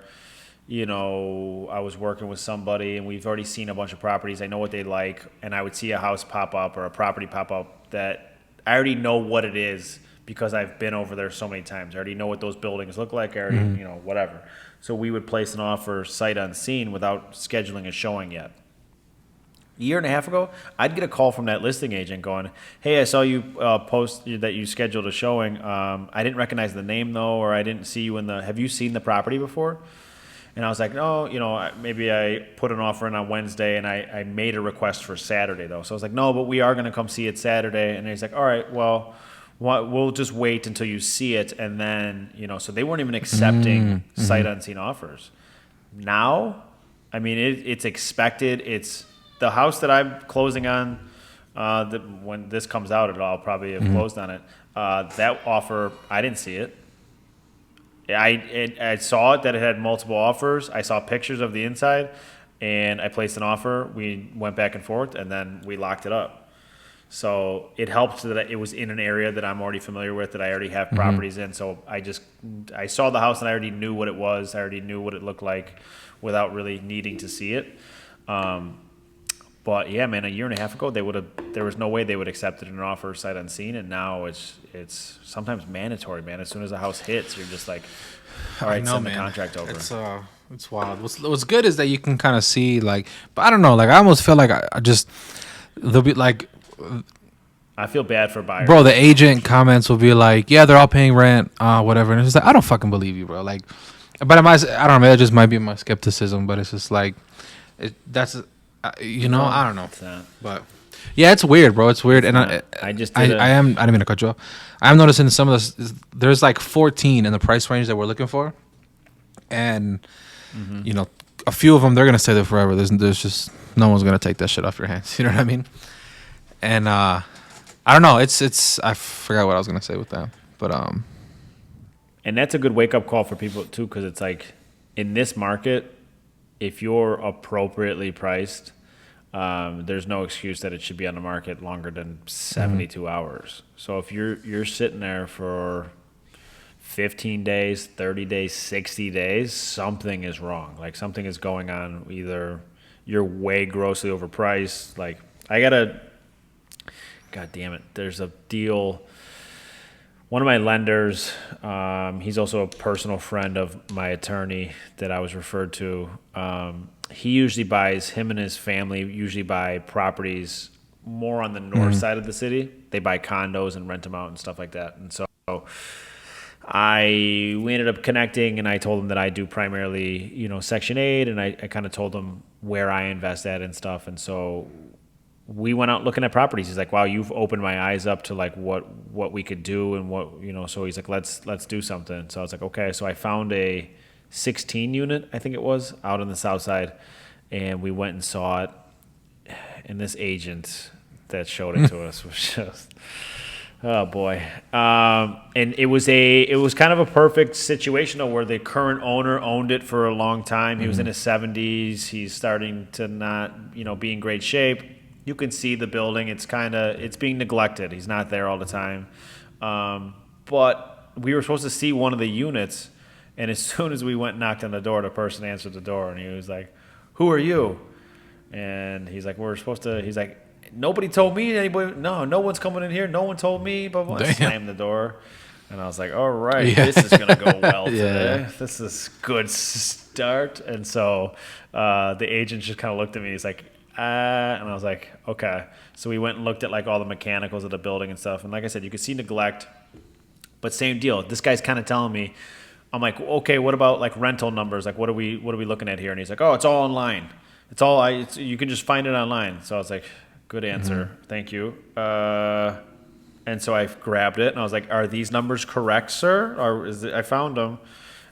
I was working with somebody and we've already seen a bunch of properties. I know what they like, and I would see a house pop up or a property pop up that I already know what it is because I've been over there so many times. I already know what those buildings look like. I already whatever. So we would place an offer sight unseen without scheduling a showing yet. A year and a half ago, I'd get a call from that listing agent going, "Hey, I saw you post that you scheduled a showing. I didn't recognize the name though, or I didn't see you have you seen the property before?" And I was like, "No, maybe I put an offer in on Wednesday and I made a request for Saturday though." So I was like, "No, but we are going to come see it Saturday." And he's like, "All right, well, we'll just wait until you see it." And then, so they weren't even accepting sight unseen offers. Now, I mean, it's expected. It's the house that I'm closing on. When this comes out, I'll probably have closed on it. That offer, I didn't see it. I saw it that it had multiple offers. I saw pictures of the inside, and I placed an offer. We went back and forth, and then we locked it up. So it helped that it was in an area that I'm already familiar with, that I already have properties in. So I saw the house and I already knew what it was. I already knew what it looked like without really needing to see it. But yeah, man, a year and a half ago, there was no way they would accept it in an offer sight unseen. And now it's sometimes mandatory, man. As soon as the house hits, you're just like, all right, send the contract over. It's wild. What's good is that you can kind of see, like, but I don't know, like, I almost feel like they'll be like, I feel bad for buyers. Bro, the agent comments will be like, "Yeah, they're all paying rent, whatever." And it's just like, I don't fucking believe you, bro. Like, but I don't know. It just might be my skepticism, but it's just like, I don't know. But yeah, it's weird, bro. It's weird, and I didn't mean to cut you off. I'm noticing some of this. There's like 14 in the price range that we're looking for, and a few of them they're gonna stay there forever. There's just no one's gonna take that shit off your hands. You know what I mean? And I don't know. It's I forgot what I was gonna say with that, but and that's a good wake up call for people too, because it's like, in this market, if you're appropriately priced, there's no excuse that it should be on the market longer than 72 hours. So if you're sitting there for 15 days, 30 days, 60 days, something is wrong. Like, something is going on. Either you're way grossly overpriced. Like, God damn it. There's a deal. One of my lenders, he's also a personal friend of my attorney that I was referred to. Him and his family usually buy properties more on the north side of the city. They buy condos and rent them out and stuff like that. And so we ended up connecting, and I told him that I do primarily, Section 8, and I kind of told him where I invest at and stuff. And so we went out looking at properties. He's like, "Wow, you've opened my eyes up to like what we could do and what." So he's like, let's do something. So I was like, okay. So I found a 16 unit, I think it was, out on the south side, and we went and saw it. And this agent that showed it to us was just, oh boy. And it was kind of a perfect situation though, where the current owner owned it for a long time. He was in his 70s. He's starting to not, be in great shape. You can see the building. It's being neglected. He's not there all the time. But we were supposed to see one of the units, and as soon as we went and knocked on the door, the person answered the door, and he was like, "Who are you?" And he's like, he's like, "Nobody told me. No one's coming in here. No one told me." But I slammed the door, and I was like, "All right, this is gonna go well today. This is good start." And so the agent just kind of looked at me. He's like, and I was like, okay. So we went and looked at like all the mechanicals of the building and stuff. And like I said, you could see neglect, but same deal. This guy's kind of telling me, I'm like, okay, what about like rental numbers? Like, what are we looking at here? And he's like, oh, it's all online. You can just find it online. So I was like, good answer, thank you. And so I grabbed it and I was like, are these numbers correct, sir? Or I found them,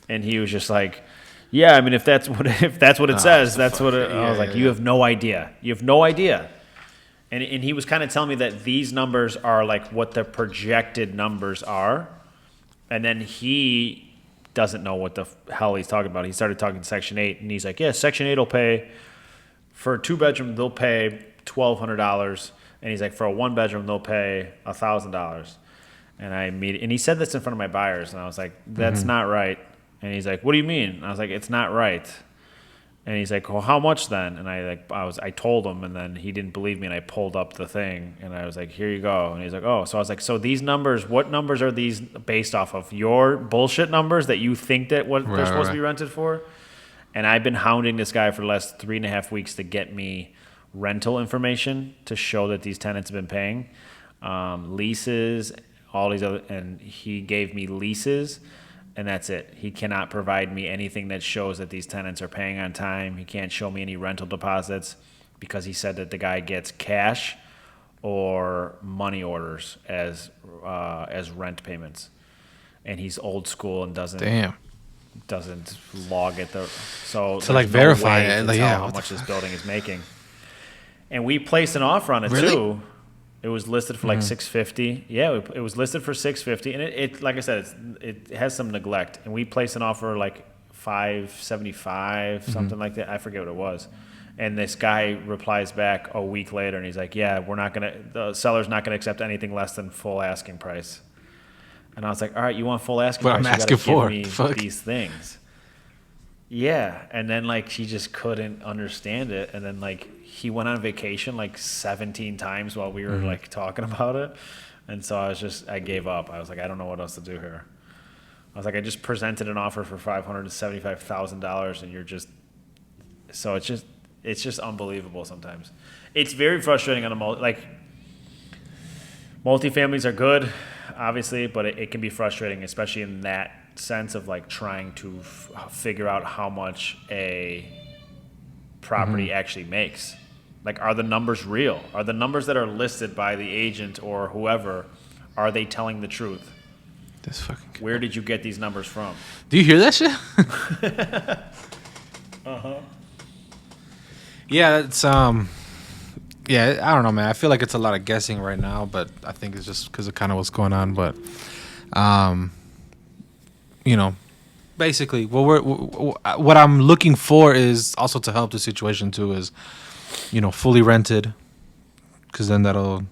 and he was just like, yeah, I mean, if that's what it says, that's what it. I was like, you have no idea. You have no idea. And he was kind of telling me that these numbers are like what the projected numbers are, and then he doesn't know what the hell he's talking about. He started talking Section 8, and he's like, yeah, Section 8 will pay for a 2-bedroom, they'll pay $1,200, and he's like, for a 1-bedroom, they'll pay $1,000. And he said this in front of my buyers, and I was like, that's not right. And he's like, what do you mean? And I was like, it's not right. And he's like, well, how much then? And I told him, and then he didn't believe me, and I pulled up the thing, and I was like, here you go. And he's like, oh. So I was like, so these numbers, what numbers are these based off of? Your bullshit numbers that you think that they're supposed to be rented for? And I've been hounding this guy for the last 3.5 weeks to get me rental information to show that these tenants have been paying. Leases, all these other, and he gave me leases. And that's it. He cannot provide me anything that shows that these tenants are paying on time. He can't show me any rental deposits because he said that the guy gets cash or money orders as rent payments. And he's old school and doesn't log it. So to like verify it, like how much this building is making. And we placed an offer on it too. It was listed for like $650. Yeah, it was listed for $650, and it like I said, it has some neglect. And we placed an offer like $575, something like that. I forget what it was. And this guy replies back a week later, and he's like, "Yeah, the seller's not gonna accept anything less than full asking price." And I was like, "All right, you want full asking price? I'm asking for give me these things." Yeah, and then like she just couldn't understand it, and then like he went on vacation like 17 times while we were like talking about it, and so I gave up. I was like, I don't know what else to do here. I was like, I just presented an offer for $575,000, and you're just, so it's just unbelievable sometimes. It's very frustrating on multifamilies are good, obviously, but it can be frustrating, especially in that sense of like trying to figure out how much a property actually makes. Like, are the numbers real? Are the numbers that are listed by the agent or whoever, are they telling the truth? This fucking guy. Where did you get these numbers from? Do you hear that shit? Yeah, it's yeah, I don't know, man. I feel like it's a lot of guessing right now, but I think it's just because of kind of what's going on. But you know, basically, what I'm looking for is also to help the situation too. Is, you know, fully rented, because then hold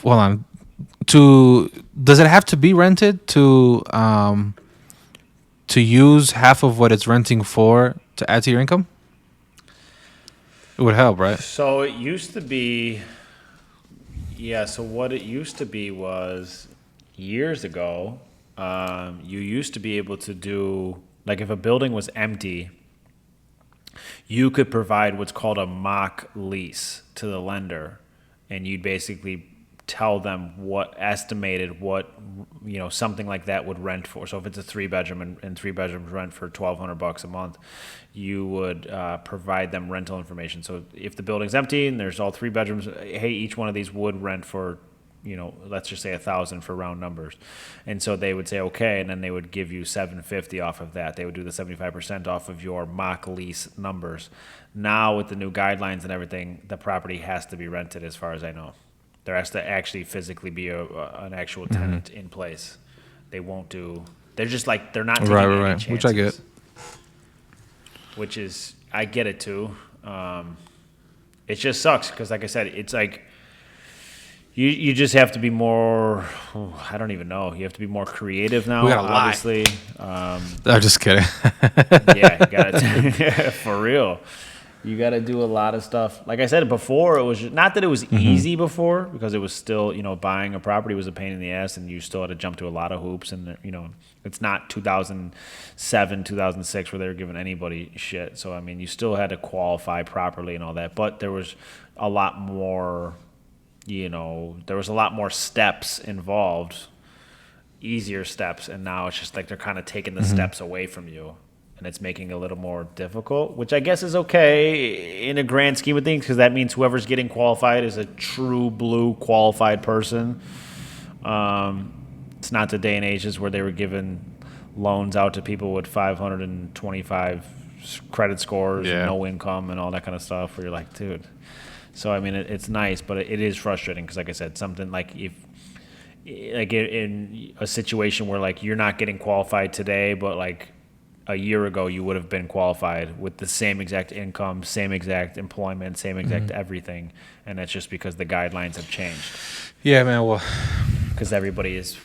on. Does it have to be rented to use half of what it's renting for to add to your income? It would help, right? So it used to be, so what it used to be was years ago, you used to be able to do, like if a building was empty, you could provide what's called a mock lease to the lender, and you'd basically tell them something like that would rent for. So if it's a 3-bedroom and 3 bedrooms rent for $1,200 a month, you would provide them rental information. So if the building's empty and there's all 3 bedrooms, hey, each one of these would rent for, let's just say $1,000 for round numbers. And so they would say, okay, and then they would give you $750 off of that. They would do the 75% off of your mock lease numbers. Now with the new guidelines and everything, the property has to be rented, as far as I know. There has to actually physically be an actual tenant in place. They won't do. They're just like, they're not taking any chances. Which I get. Which is, I get it too. It just sucks because, like I said, it's like you just have to be more. I don't even know. You have to be more creative now. We gotta obviously. I'm just kidding. Yeah, you gotta for real. You got to do a lot of stuff. Like I said before, it was not that it was easy before, because it was still, buying a property was a pain in the ass, and you still had to jump to a lot of hoops. And, it's not 2007, 2006 where they were giving anybody shit. So, I mean, you still had to qualify properly and all that. But there was a lot more, there was a lot more steps involved easier steps, and now it's just like they're kind of taking the steps away from you, and it's making it a little more difficult, which I guess is okay in a grand scheme of things, because that means whoever's getting qualified is a true blue qualified person. It's not the day and ages where they were giving loans out to people with 525 credit scores and no income and all that kind of stuff, where you're like, dude. So I mean, it's nice, but it is frustrating, because like I said, something like in a situation where like you're not getting qualified today, but like a year ago you would have been qualified with the same exact income, same exact employment, same exact everything, and that's just because the guidelines have changed. Yeah, man. Well, because everybody is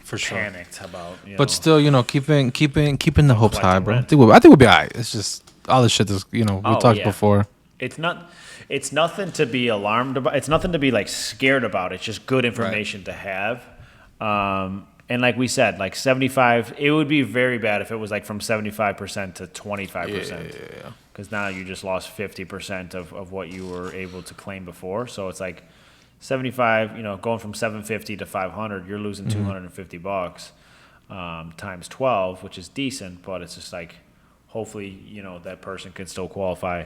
for sure panicked about. But still, keeping the hopes high, bro. I think we'll be alright. It's just all the shit that's we talked before. It's nothing to be alarmed about. It's nothing to be like scared about. It's just good information to have. And like we said, like 75, it would be very bad if it was like from 75% to 25%. Yeah. Because now you just lost 50% of what you were able to claim before. So it's like 75, going from 750 to 500, you're losing $250 times 12, which is decent. But it's just like, hopefully, that person can still qualify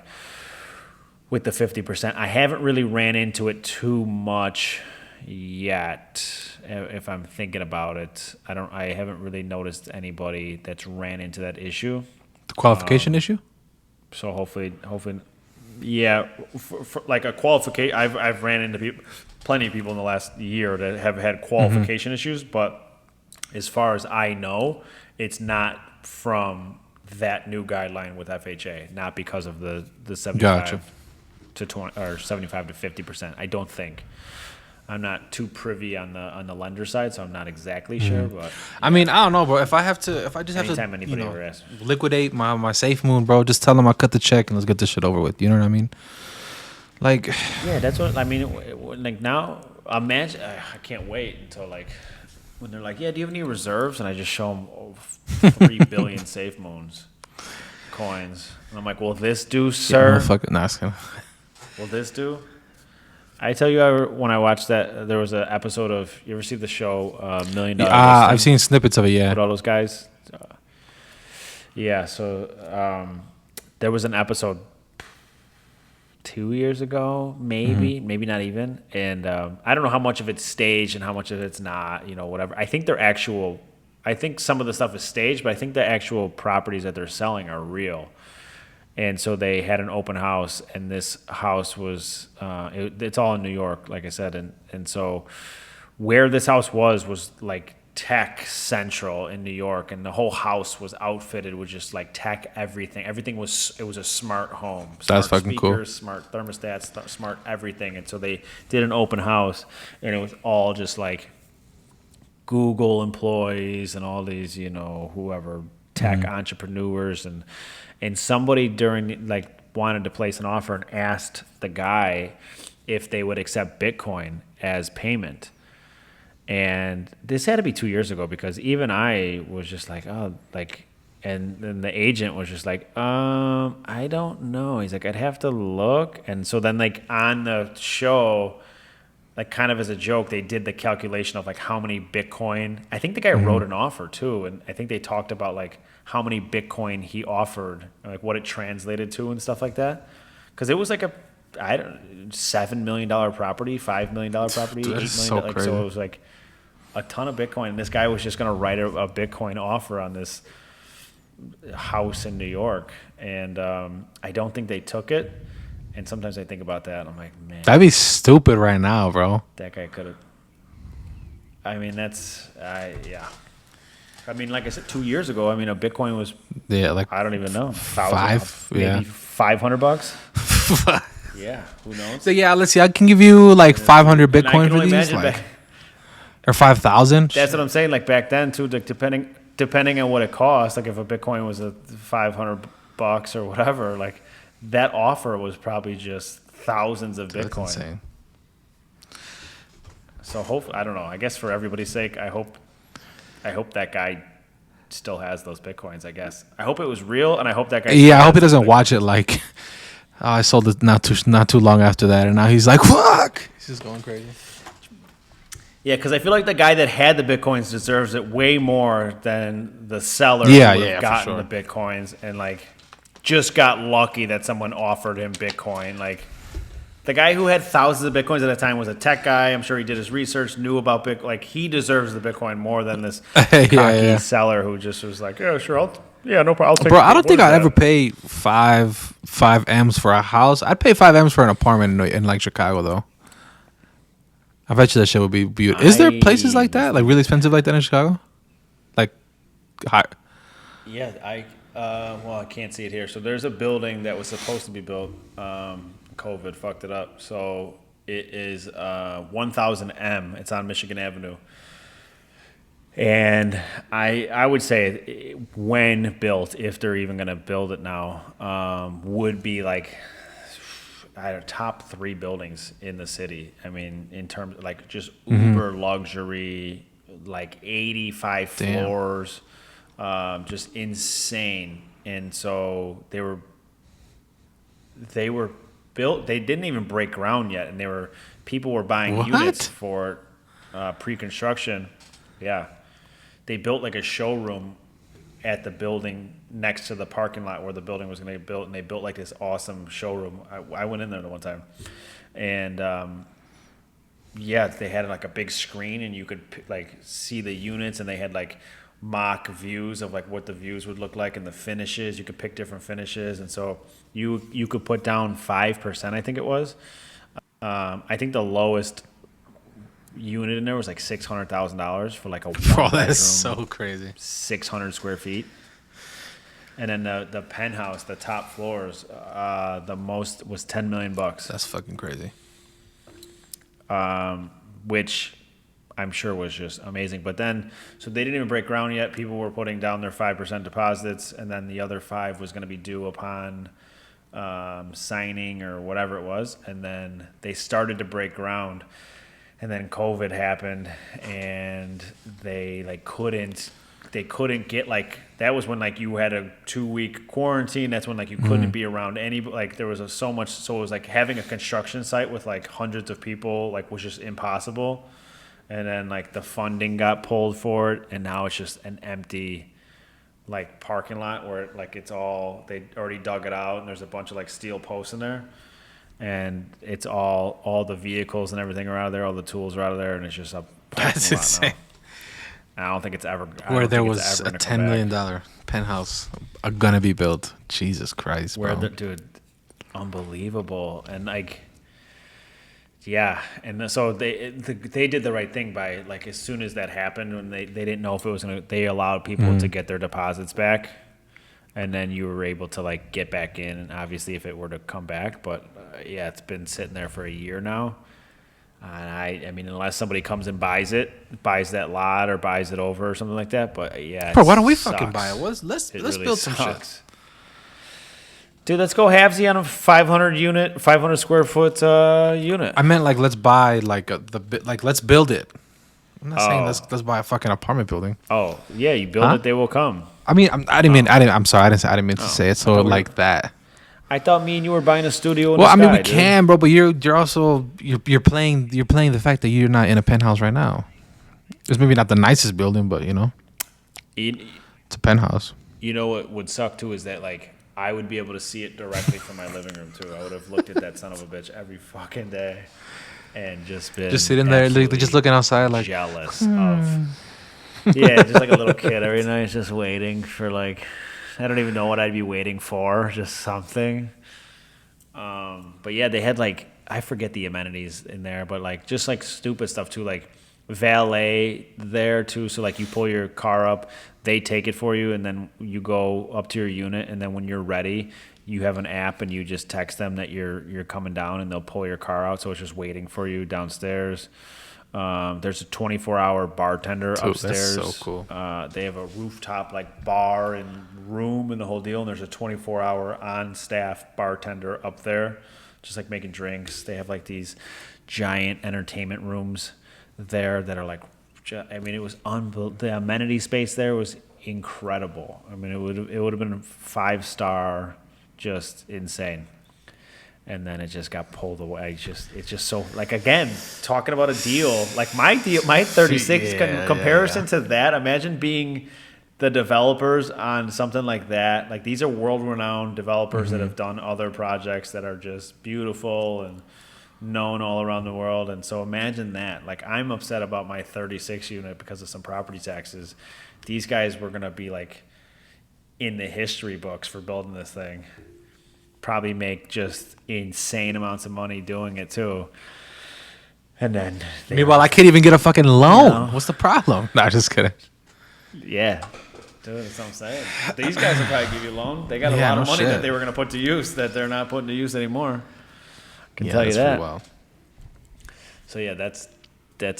with the 50%. I haven't really ran into it too much yet. If I'm thinking about it, I haven't really noticed anybody that's ran into that issue. The qualification issue? So hopefully, yeah, for like a qualification, I've ran into plenty of people in the last year that have had qualification issues, but as far as I know, it's not from that new guideline with FHA, not because of the 75 to 20 or 75 to 50%. I don't think. I'm not too privy on the lender side, so I'm not exactly sure. But I mean, I don't know, bro. If I just have to, liquidate my safe moon, bro, just tell them I cut the check and let's get this shit over with. You know what I mean? Like, yeah, that's what I mean. Like now, imagine. I can't wait until like when they're like, yeah, do you have any reserves? And I just show them 3 billion safe moons coins, and I'm like, will this do, sir? Yeah, fucking asking. Will this do? I tell you, when I watched that, there was an episode of, you ever see the show $1 Million? I've seen snippets of it, yeah. With all those guys? So there was an episode 2 years ago, maybe not even. And I don't know how much of it's staged and how much of it's not, whatever. I think some of the stuff is staged, but I think the actual properties that they're selling are real. And so they had an open house, and this house was it's all in New York, like I said. And so where this house was like tech central in New York, and the whole house was outfitted with just like tech everything. It was a smart home. That's fucking speakers, cool. Smart thermostats, smart everything. And so they did an open house, and it was all just like Google employees and all these, whoever tech entrepreneurs, and somebody wanted to place an offer and asked the guy if they would accept Bitcoin as payment. And this had to be 2 years ago, because even I was just like, and then the agent was just like, I don't know. He's like, I'd have to look. And so then like on the show, like kind of as a joke, they did the calculation of like how many Bitcoin. I think the guy wrote an offer too, and I think they talked about like how many Bitcoin he offered, like what it translated to and stuff like that. Because it was like $7 million property, $5 million property, $8 million. So like, so it was like a ton of Bitcoin. And this guy was just going to write a Bitcoin offer on this house in New York, and I don't think they took it. And sometimes I think about that, and I'm like, man, that'd be stupid right now, bro. That guy could have. I mean, yeah. I mean, like I said, 2 years ago, I mean, a Bitcoin was like I don't even know, maybe $500. Yeah, who knows? So yeah, let's see. I can give you like 500 Bitcoin for these, or 5,000. That's what I'm saying. Like back then, too, like depending on what it cost. Like if a Bitcoin was $500 or whatever, like that offer was probably just thousands of Bitcoin. That's insane. So hopefully, I don't know. I guess for everybody's sake, I hope that guy still has those Bitcoins, I guess. I hope it was real, and I hope that guy... Yeah, I hope he doesn't watch it like, I sold it not too long after that, and now he's like, fuck! He's just going crazy. Yeah, because I feel like the guy that had the Bitcoins deserves it way more than the seller Yeah, who would yeah, have for gotten sure. the Bitcoins and like just got lucky that someone offered him Bitcoin. Like the guy who had thousands of Bitcoins at the time was a tech guy. I'm sure he did his research, knew about Bitcoin. Like he deserves the Bitcoin more than this Yeah, cocky yeah. seller who just was like, yeah, sure, no problem. I'll take Bro, it. I don't What think is I'd that? ever pay five M's for a house. I'd pay 5 M's for an apartment in like Chicago though. I bet you that shit would be beautiful. Is there places like that, like really expensive like that in Chicago? Like, high. Yeah, well, I can't see it here. So there's a building that was supposed to be built. COVID fucked it up. So it is 1000 M. It's on Michigan Avenue. And I would say when built, if they're even going to build it now, would be like top 3 buildings in the city. I mean, in terms of like just uber luxury, like 85 Damn. floors, just insane. And so they were built. They didn't even break ground yet, and people were buying What? units for pre-construction. Yeah, they built like a showroom at the building next to the parking lot where the building was going to be built, and they built like this awesome showroom. I went in there the one time, and yeah, they had like a big screen, and you could like see the units, and they had like mock views of like what the views would look like and the finishes. You could pick different finishes, and so you could put down 5%. I think it was. I think the lowest unit in there was like $600,000 for like a Bro, that is bedroom, so crazy. 600 square feet. And then the penthouse, the top floors, the most was $10 million, That's fucking crazy. which I'm sure was just amazing. But then, so they didn't even break ground yet. People were putting down their 5% deposits, and then the other 5 was going to be due upon signing or whatever it was. And then they started to break ground. And then COVID happened, and they couldn't get like, that was when like you had a 2-week quarantine. That's when like you couldn't be around any, like there was so much. So it was like having a construction site with like hundreds of people like was just impossible. And then like the funding got pulled for it, and now it's just an empty like parking lot where like it's all, they already dug it out, and there's a bunch of like steel posts in there. And it's all the vehicles and everything are out of there, all the tools are out of there, and it's just a That's parking lot insane. now. I don't think it's ever Where there think it's was ever a gonna $10 come million back. penthouse gonna be built. Jesus Christ, Where bro. dude, unbelievable. And like, yeah, and so they did the right thing by like, as soon as that happened, when they didn't know if it was gonna, they allowed people to get their deposits back, and then you were able to like get back in, and obviously if it were to come back. But yeah, it's been sitting there for a year now, and I mean, unless somebody comes and buys that lot or buys it over or something like that. But yeah, Bro, why don't we sucks. fucking buy it? Let's Really build some shit. sucks. Dude, let's go halvesy on a 500 square foot unit. I meant like let's buy like let's build it. I'm not saying Oh. let's buy a fucking apartment building. Oh yeah, you build Huh? it, they will come. I mean, I didn't mean I'm sorry, I didn't mean to say it. So thought we were- like that. I thought me and you were buying a studio. In Well, the I mean, sky, we dude. can, bro, but you're also playing the fact that you're not in a penthouse right now. It's maybe not the nicest building, but you know, You, it's a penthouse. you know what would suck too is that like I would be able to see it directly from my living room too. I would have looked at that son of a bitch every fucking day, and just been Just sitting there, absolutely just looking outside, like jealous of. Yeah, just like a little kid every night, just waiting for like, I don't even know what I'd be waiting for, just something. But yeah, they had like, I forget the amenities in there, but like just like stupid stuff too, like valet there too. So like you pull your car up, they take it for you, and then you go up to your unit, and then when you're ready, you have an app and you just text them that you're coming down, and they'll pull your car out. So it's just waiting for you downstairs. There's a 24-hour bartender upstairs. That's so cool. They have a rooftop like bar and room and the whole deal, and there's a 24-hour on-staff bartender up there, just like making drinks. They have like these giant entertainment rooms there that are like, I mean, it was unbelievable. The amenity space there was incredible. I mean, it would have been a 5-star, just insane. and then it just got pulled away. It's just so, like, again, talking about a deal, like my 36 comparison to that. Imagine being the developers on something like that. Like, these are world-renowned developers that have done other projects that are just beautiful and known all around the world. And so imagine that. Like, I'm upset about my 36 unit because of some property taxes. These guys were going to be, like, in the history books for building this thing. Probably make just insane amounts of money doing it, too. And then... Meanwhile, I can't even get a fucking loan. What's the problem? No, just kidding. Yeah. Dude, that's what I'm saying. These guys will probably give you a loan. They got a lot of money that they were going to put to use that they're not putting to use anymore. I can tell you that. Well. So, yeah, that's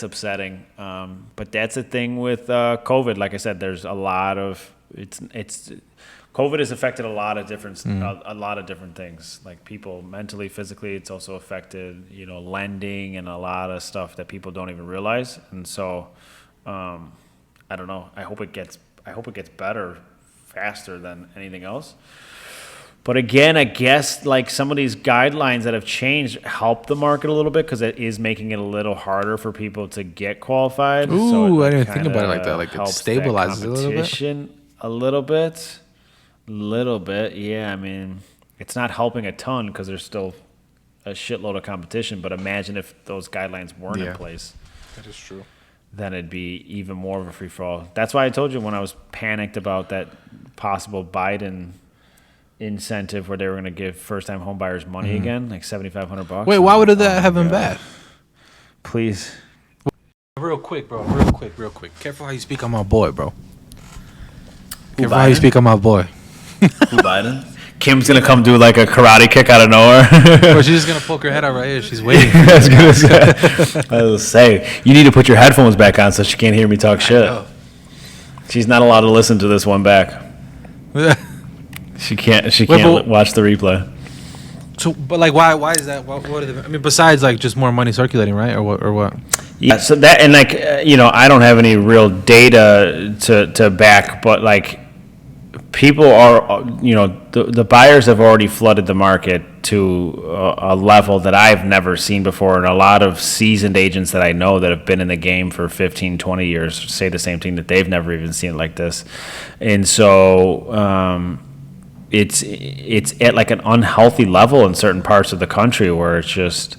upsetting. But that's the thing with COVID. Like I said, there's a lot of COVID has affected a lot of different things, like people mentally, physically. It's also affected, lending and a lot of stuff that people don't even realize. And so, I don't know. I hope it gets better faster than anything else. But again, I guess like some of these guidelines that have changed help the market a little bit because it is making it a little harder for people to get qualified. Ooh, so I didn't even think about it like that. Like it stabilizes a little bit. Yeah, I mean, it's not helping a ton because there's still a shitload of competition. But imagine if those guidelines weren't in place. That is true. Then it'd be even more of a free for all. That's why I told you when I was panicked about that possible Biden incentive where they were going to give first-time home buyers money again, like $7,500. Wait, why would that have been bad? Please. Real quick, bro. Real quick. Careful how you speak on my boy, bro. Careful how you speak on my boy. Who, Biden? Kim's going to come do like a karate kick out of nowhere. Bro, she's just going to poke her head out right here. She's waiting. I was say, you need to put your headphones back on so she can't hear me talk shit. She's not allowed to listen to this one back. She can't watch the replay. So, but like, why is that? What are the? I mean, besides like just more money circulating, right? Or what? Yeah. So that and like I don't have any real data to back, but like people are the buyers have already flooded the market to a level that I've never seen before, and a lot of seasoned agents that I know that have been in the game for 15, 20 years say the same thing, that they've never even seen it like this, and so. It's at like an unhealthy level in certain parts of the country where it's just,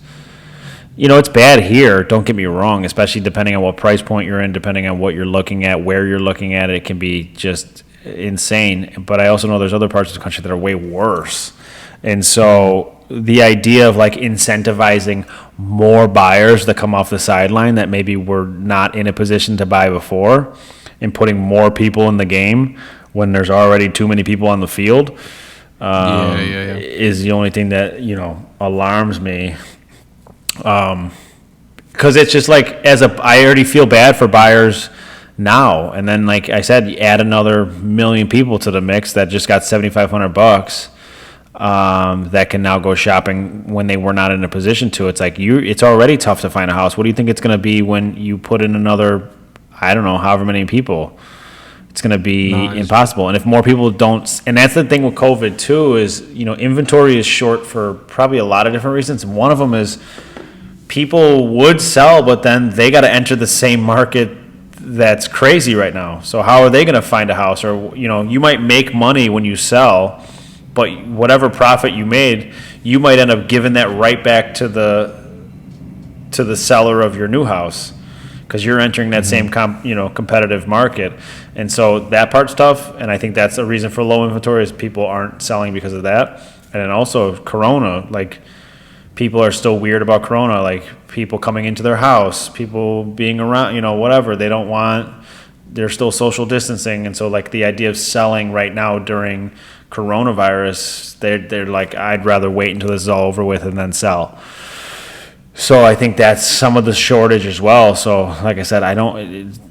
it's bad here. Don't get me wrong, especially depending on what price point you're in, depending on what you're looking at, where you're looking at it can be just insane. But I also know there's other parts of the country that are way worse. And so the idea of like incentivizing more buyers that come off the sideline that maybe were not in a position to buy before and putting more people in the game when there's already too many people on the field, is the only thing that, alarms me. Because it's just like, I already feel bad for buyers now. And then, like I said, you add another million people to the mix that just got $7,500 that can now go shopping when they were not in a position to. It's like, it's already tough to find a house. What do you think it's going to be when you put in another, I don't know, however many people? It's going to be impossible. And if more people don't, and that's the thing with COVID too, is, inventory is short for probably a lot of different reasons. And one of them is people would sell, but then they got to enter the same market that's crazy right now. So how are they going to find a house? Or, you might make money when you sell, but whatever profit you made, you might end up giving that right back to the seller of your new house, because you're entering that same competitive market. And so that part's tough, and I think that's a reason for low inventory is people aren't selling because of that. And then also Corona, like people are still weird about Corona, like people coming into their house, people being around, whatever. They're still social distancing, and so like the idea of selling right now during coronavirus, they're like, I'd rather wait until this is all over with and then sell. So I think that's some of the shortage as well. So like I said,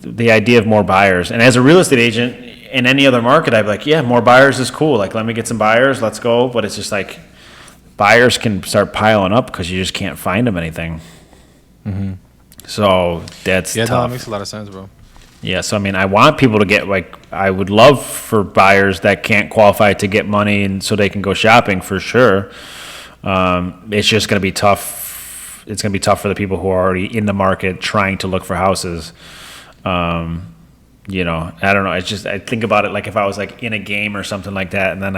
the idea of more buyers, and as a real estate agent in any other market, I'd be like, yeah, more buyers is cool. Like, let me get some buyers, let's go. But it's just like buyers can start piling up because you just can't find them anything. Mm-hmm. So that's tough. That makes a lot of sense, bro. Yeah, so I mean, I want people to get, like, I would love for buyers that can't qualify to get money and so they can go shopping for sure. It's just going to be tough. It's going to be tough for the people who are already in the market trying to look for houses. You know, I don't know. It's just, I think about it like if I was like in a game or something like that, and then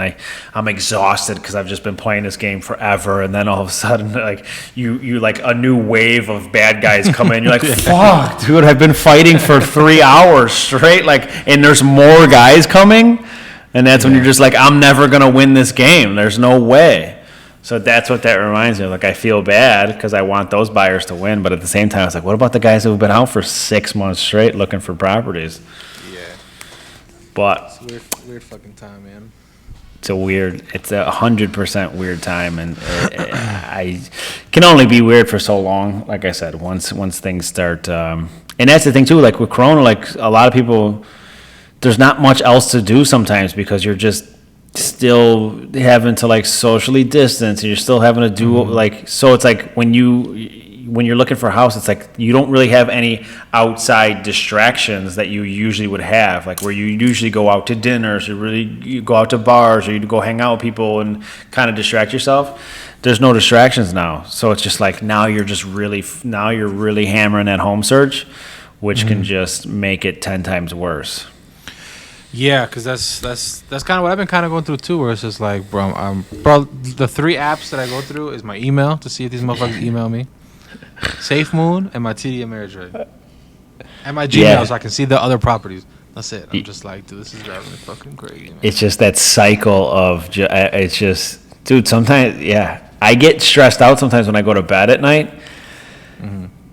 I'm exhausted because I've just been playing this game forever, and then all of a sudden, like you like a new wave of bad guys come in. You're like, fuck, dude, I've been fighting for 3 hours straight, like, and there's more guys coming, and that's when you're just like, I'm never gonna win this game. There's no way. So that's what that reminds me of. Like, I feel bad because I want those buyers to win, but at the same time, it's like, what about the guys who have been out for 6 months straight looking for properties? Yeah. But it's a weird fucking time, man. It's 100% weird time, and I can only be weird for so long. Like I said, once things start, and that's the thing too. Like with Corona, like a lot of people, there's not much else to do sometimes because you're just still having to like socially distance, and you're still having to do like, so it's like when you're looking for a house, it's like you don't really have any outside distractions that you usually would have, like where you usually go out to dinners, you go out to bars, or you go hang out with people and kind of distract yourself. There's no distractions now, so it's just like now you're really hammering that home search, which can just make it 10 times worse. Yeah, because that's kind of what I've been kind of going through too, where it's just like, bro, the 3 apps that I go through is my email to see if these motherfuckers email me, Safe Moon, and my TD Ameritrade, and my Gmail, so I can see the other properties. That's it. I'm just like, dude, this is driving me fucking crazy, man. It's just that cycle of, it's just, dude, sometimes, I get stressed out sometimes when I go to bed at night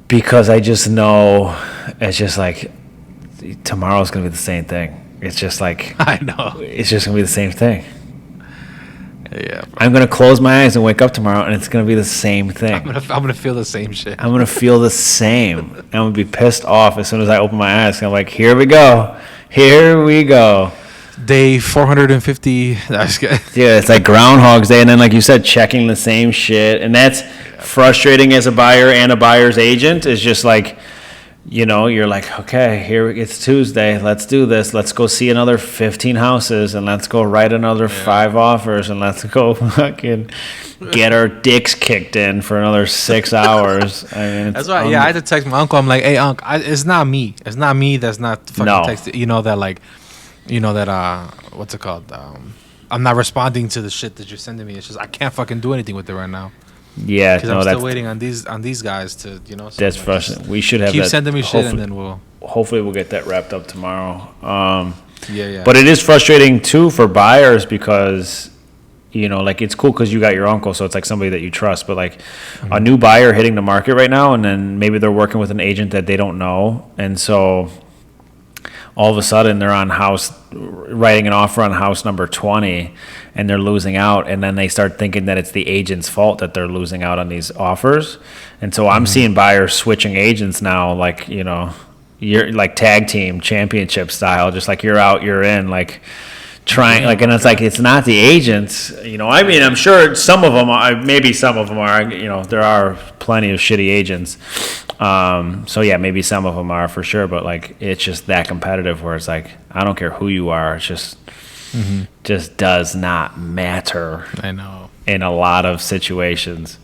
because I just know it's just like tomorrow's going to be the same thing. It's just like, I know. It's just going to be the same thing. Yeah, bro. I'm going to close my eyes and wake up tomorrow, and it's going to be the same thing. I'm gonna feel the same shit. I'm going to feel the same. I'm going to be pissed off as soon as I open my eyes. I'm like, here we go. Here we go. Day 450. Yeah, it's like Groundhog's Day, and then like you said, checking the same shit. And that's frustrating as a buyer and a buyer's agent. Is just like, you know, you're like, okay, here it's Tuesday. Let's do this. Let's go see another 15 houses, and let's go write another 5 offers, and let's go fucking get our dicks kicked in for another 6 hours. I mean, that's why. I had to text my uncle. I'm like, hey, uncle, it's not me. It's not me. That's not fucking texting. You know that, like, what's it called? I'm not responding to the shit that you're sending me. It's just I can't fucking do anything with it right now. Yeah, because I'm still waiting on these guys to, you know. So that's frustrating. We should have keep that, sending me shit, and then hopefully we'll get that wrapped up tomorrow. Yeah. But it is frustrating too for buyers because, you know, like it's cool because you got your uncle, so it's like somebody that you trust. But like a new buyer hitting the market right now, and then maybe they're working with an agent that they don't know, and so all of a sudden they're writing an offer on house number 20, and they're losing out, and then they start thinking that it's the agent's fault that they're losing out on these offers. And so I'm seeing buyers switching agents now, like, you know, you're like tag team championship style, just like you're out, you're in, like trying, like, and it's like, it's not the agents, you know. I mean, I'm sure some of them are, maybe some of them are, you know, there are plenty of shitty agents. So yeah, maybe some of them are for sure, but like it's just that competitive where it's like, I don't care who you are, it's just does not matter. I know. In a lot of situations,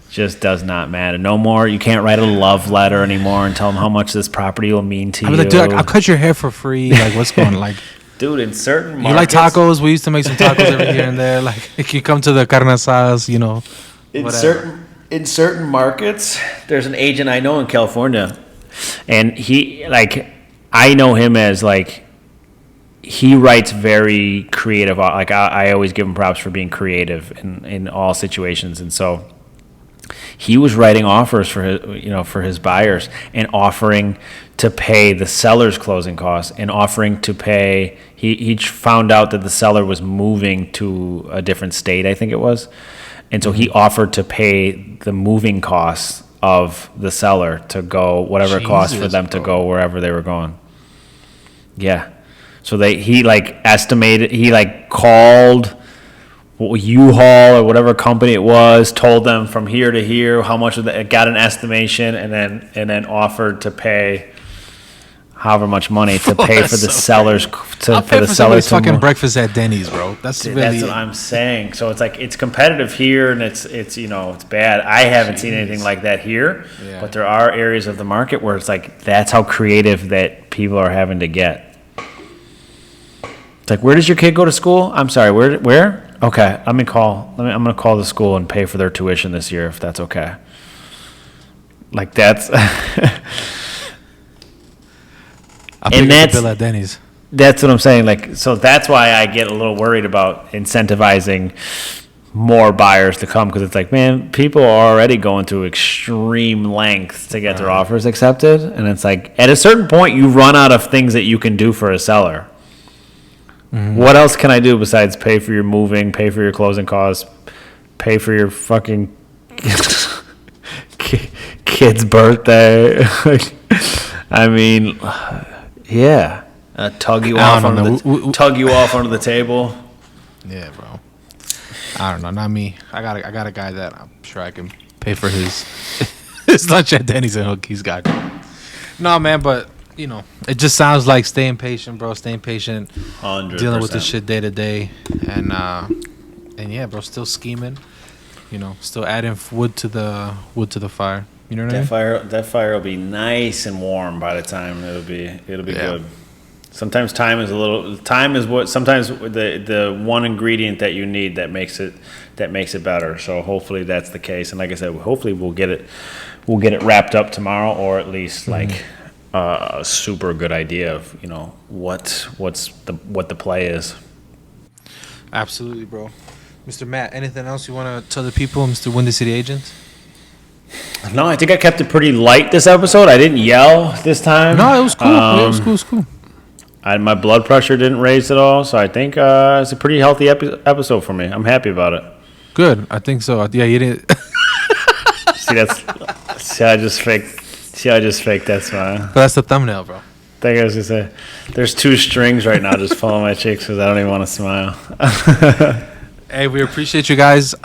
just does not matter. No more. You can't write a love letter anymore and tell them how much this property will mean to you. Like, dude, I'll cut your hair for free. Like, what's going on? Like, dude, in certain markets, you like tacos? We used to make some tacos every here and there. Like, if you come to the carne asadas, you know. In certain markets, there's an agent I know in California, and he, like, I know him as, like, he writes very creative. Like, I always give him props for being creative in all situations. And so he was writing offers for his buyers, and offering to pay the seller's closing costs, and offering to pay, he found out that the seller was moving to a different state, I think it was. And so he offered to pay the moving costs of the seller to go, whatever it cost for them to go wherever they were going. Yeah. So he estimated, he called U-Haul or whatever company it was, told them from here to here how much of that, got an estimation, and then offered to pay however much money to pay for the so sellers I'll pay for somebody's fucking breakfast at Denny's, bro. That's what I'm saying. So it's like it's competitive here, and it's it's bad. I haven't seen anything like that here, but there are areas of the market where it's like that's how creative that people are having to get. It's like, where does your kid go to school? I'm sorry, where? Okay, I'm gonna call the school and pay for their tuition this year if that's okay. Like that's. And that's the bill at Denny's. That's what I'm saying. Like, so that's why I get a little worried about incentivizing more buyers to come, because it's like, man, people are already going to extreme lengths to get their offers accepted, and it's like at a certain point you run out of things that you can do for a seller. Mm-hmm. What else can I do besides pay for your moving, pay for your closing costs, pay for your fucking kid's birthday? I mean. Yeah, tug you off under the table. Yeah, bro. I don't know, not me. I got a guy that I'm sure I can pay for his his lunch at Denny's, and he's got it. No, man, but it just sounds like staying patient, bro. Staying patient, 100%. Dealing with this shit day to day, and yeah, bro, still scheming. Still adding wood to the fire. You know what I mean? That fire will be nice and warm by the time it'll be good. Sometimes time is sometimes the one ingredient that you need that makes it better. So hopefully that's the case. And like I said, hopefully we'll get it wrapped up tomorrow, or at least like a super good idea of what the play is. Absolutely, bro. Mr. Matt, anything else you want to tell the people, Mr. Windy City Agent? No, I think I kept it pretty light this episode. I didn't yell this time. No, it was cool. It was cool. My blood pressure didn't raise at all, so I think it's a pretty healthy episode for me. I'm happy about it. Good. I think so. Yeah, you didn't. See, I just faked that smile. But that's the thumbnail, bro. I think I was going to say, there's two strings right now just pulling my cheeks because I don't even want to smile. Hey, we appreciate you guys.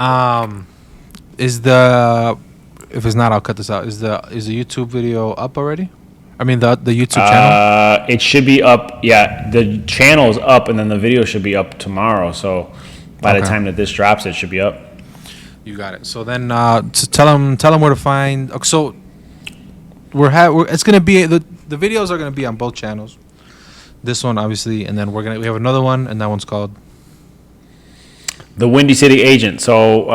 If it's not, I'll cut this out. Is the YouTube video up already? I mean, the YouTube channel? It should be up. Yeah, the channel is up, and then the video should be up tomorrow. So by the time that this drops, it should be up. You got it. So then tell them where to find. So it's going to be, the videos are going to be on both channels. This one, obviously, and then we have another one, and that one's called The Windy City Agent. So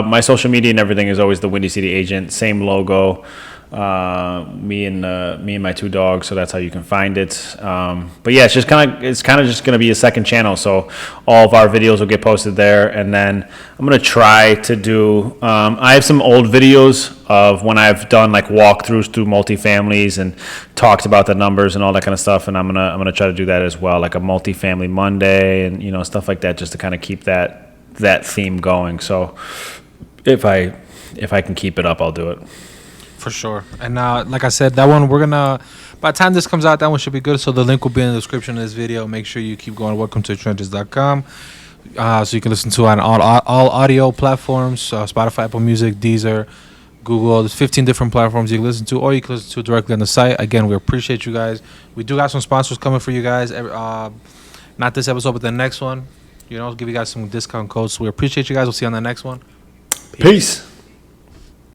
my social media and everything is always The Windy City Agent. Same logo. Me and my two dogs. So that's how you can find it. But yeah, it's kind of just going to be a second channel. So all of our videos will get posted there. And then I'm going to try to do. I have some old videos of when I've done like walkthroughs through multifamilies and talked about the numbers and all that kind of stuff. And I'm gonna try to do that as well, like a multifamily Monday and stuff like that, just to kind of keep that theme going. So if I can keep it up, I'll do it for sure. And like I said, that one by the time this comes out, that one should be good. So the link will be in the description of this video. Make sure you keep going. welcometotrenches.com, so you can listen to it on all audio platforms, Spotify, Apple Music, Deezer, Google. There's 15 different platforms you can listen to, or you can listen to it directly on the site. Again, we appreciate you guys. We do have some sponsors coming for you guys. Not this episode, but the next one. Give you guys some discount codes. So we appreciate you guys. We'll see you on the next one. Peace.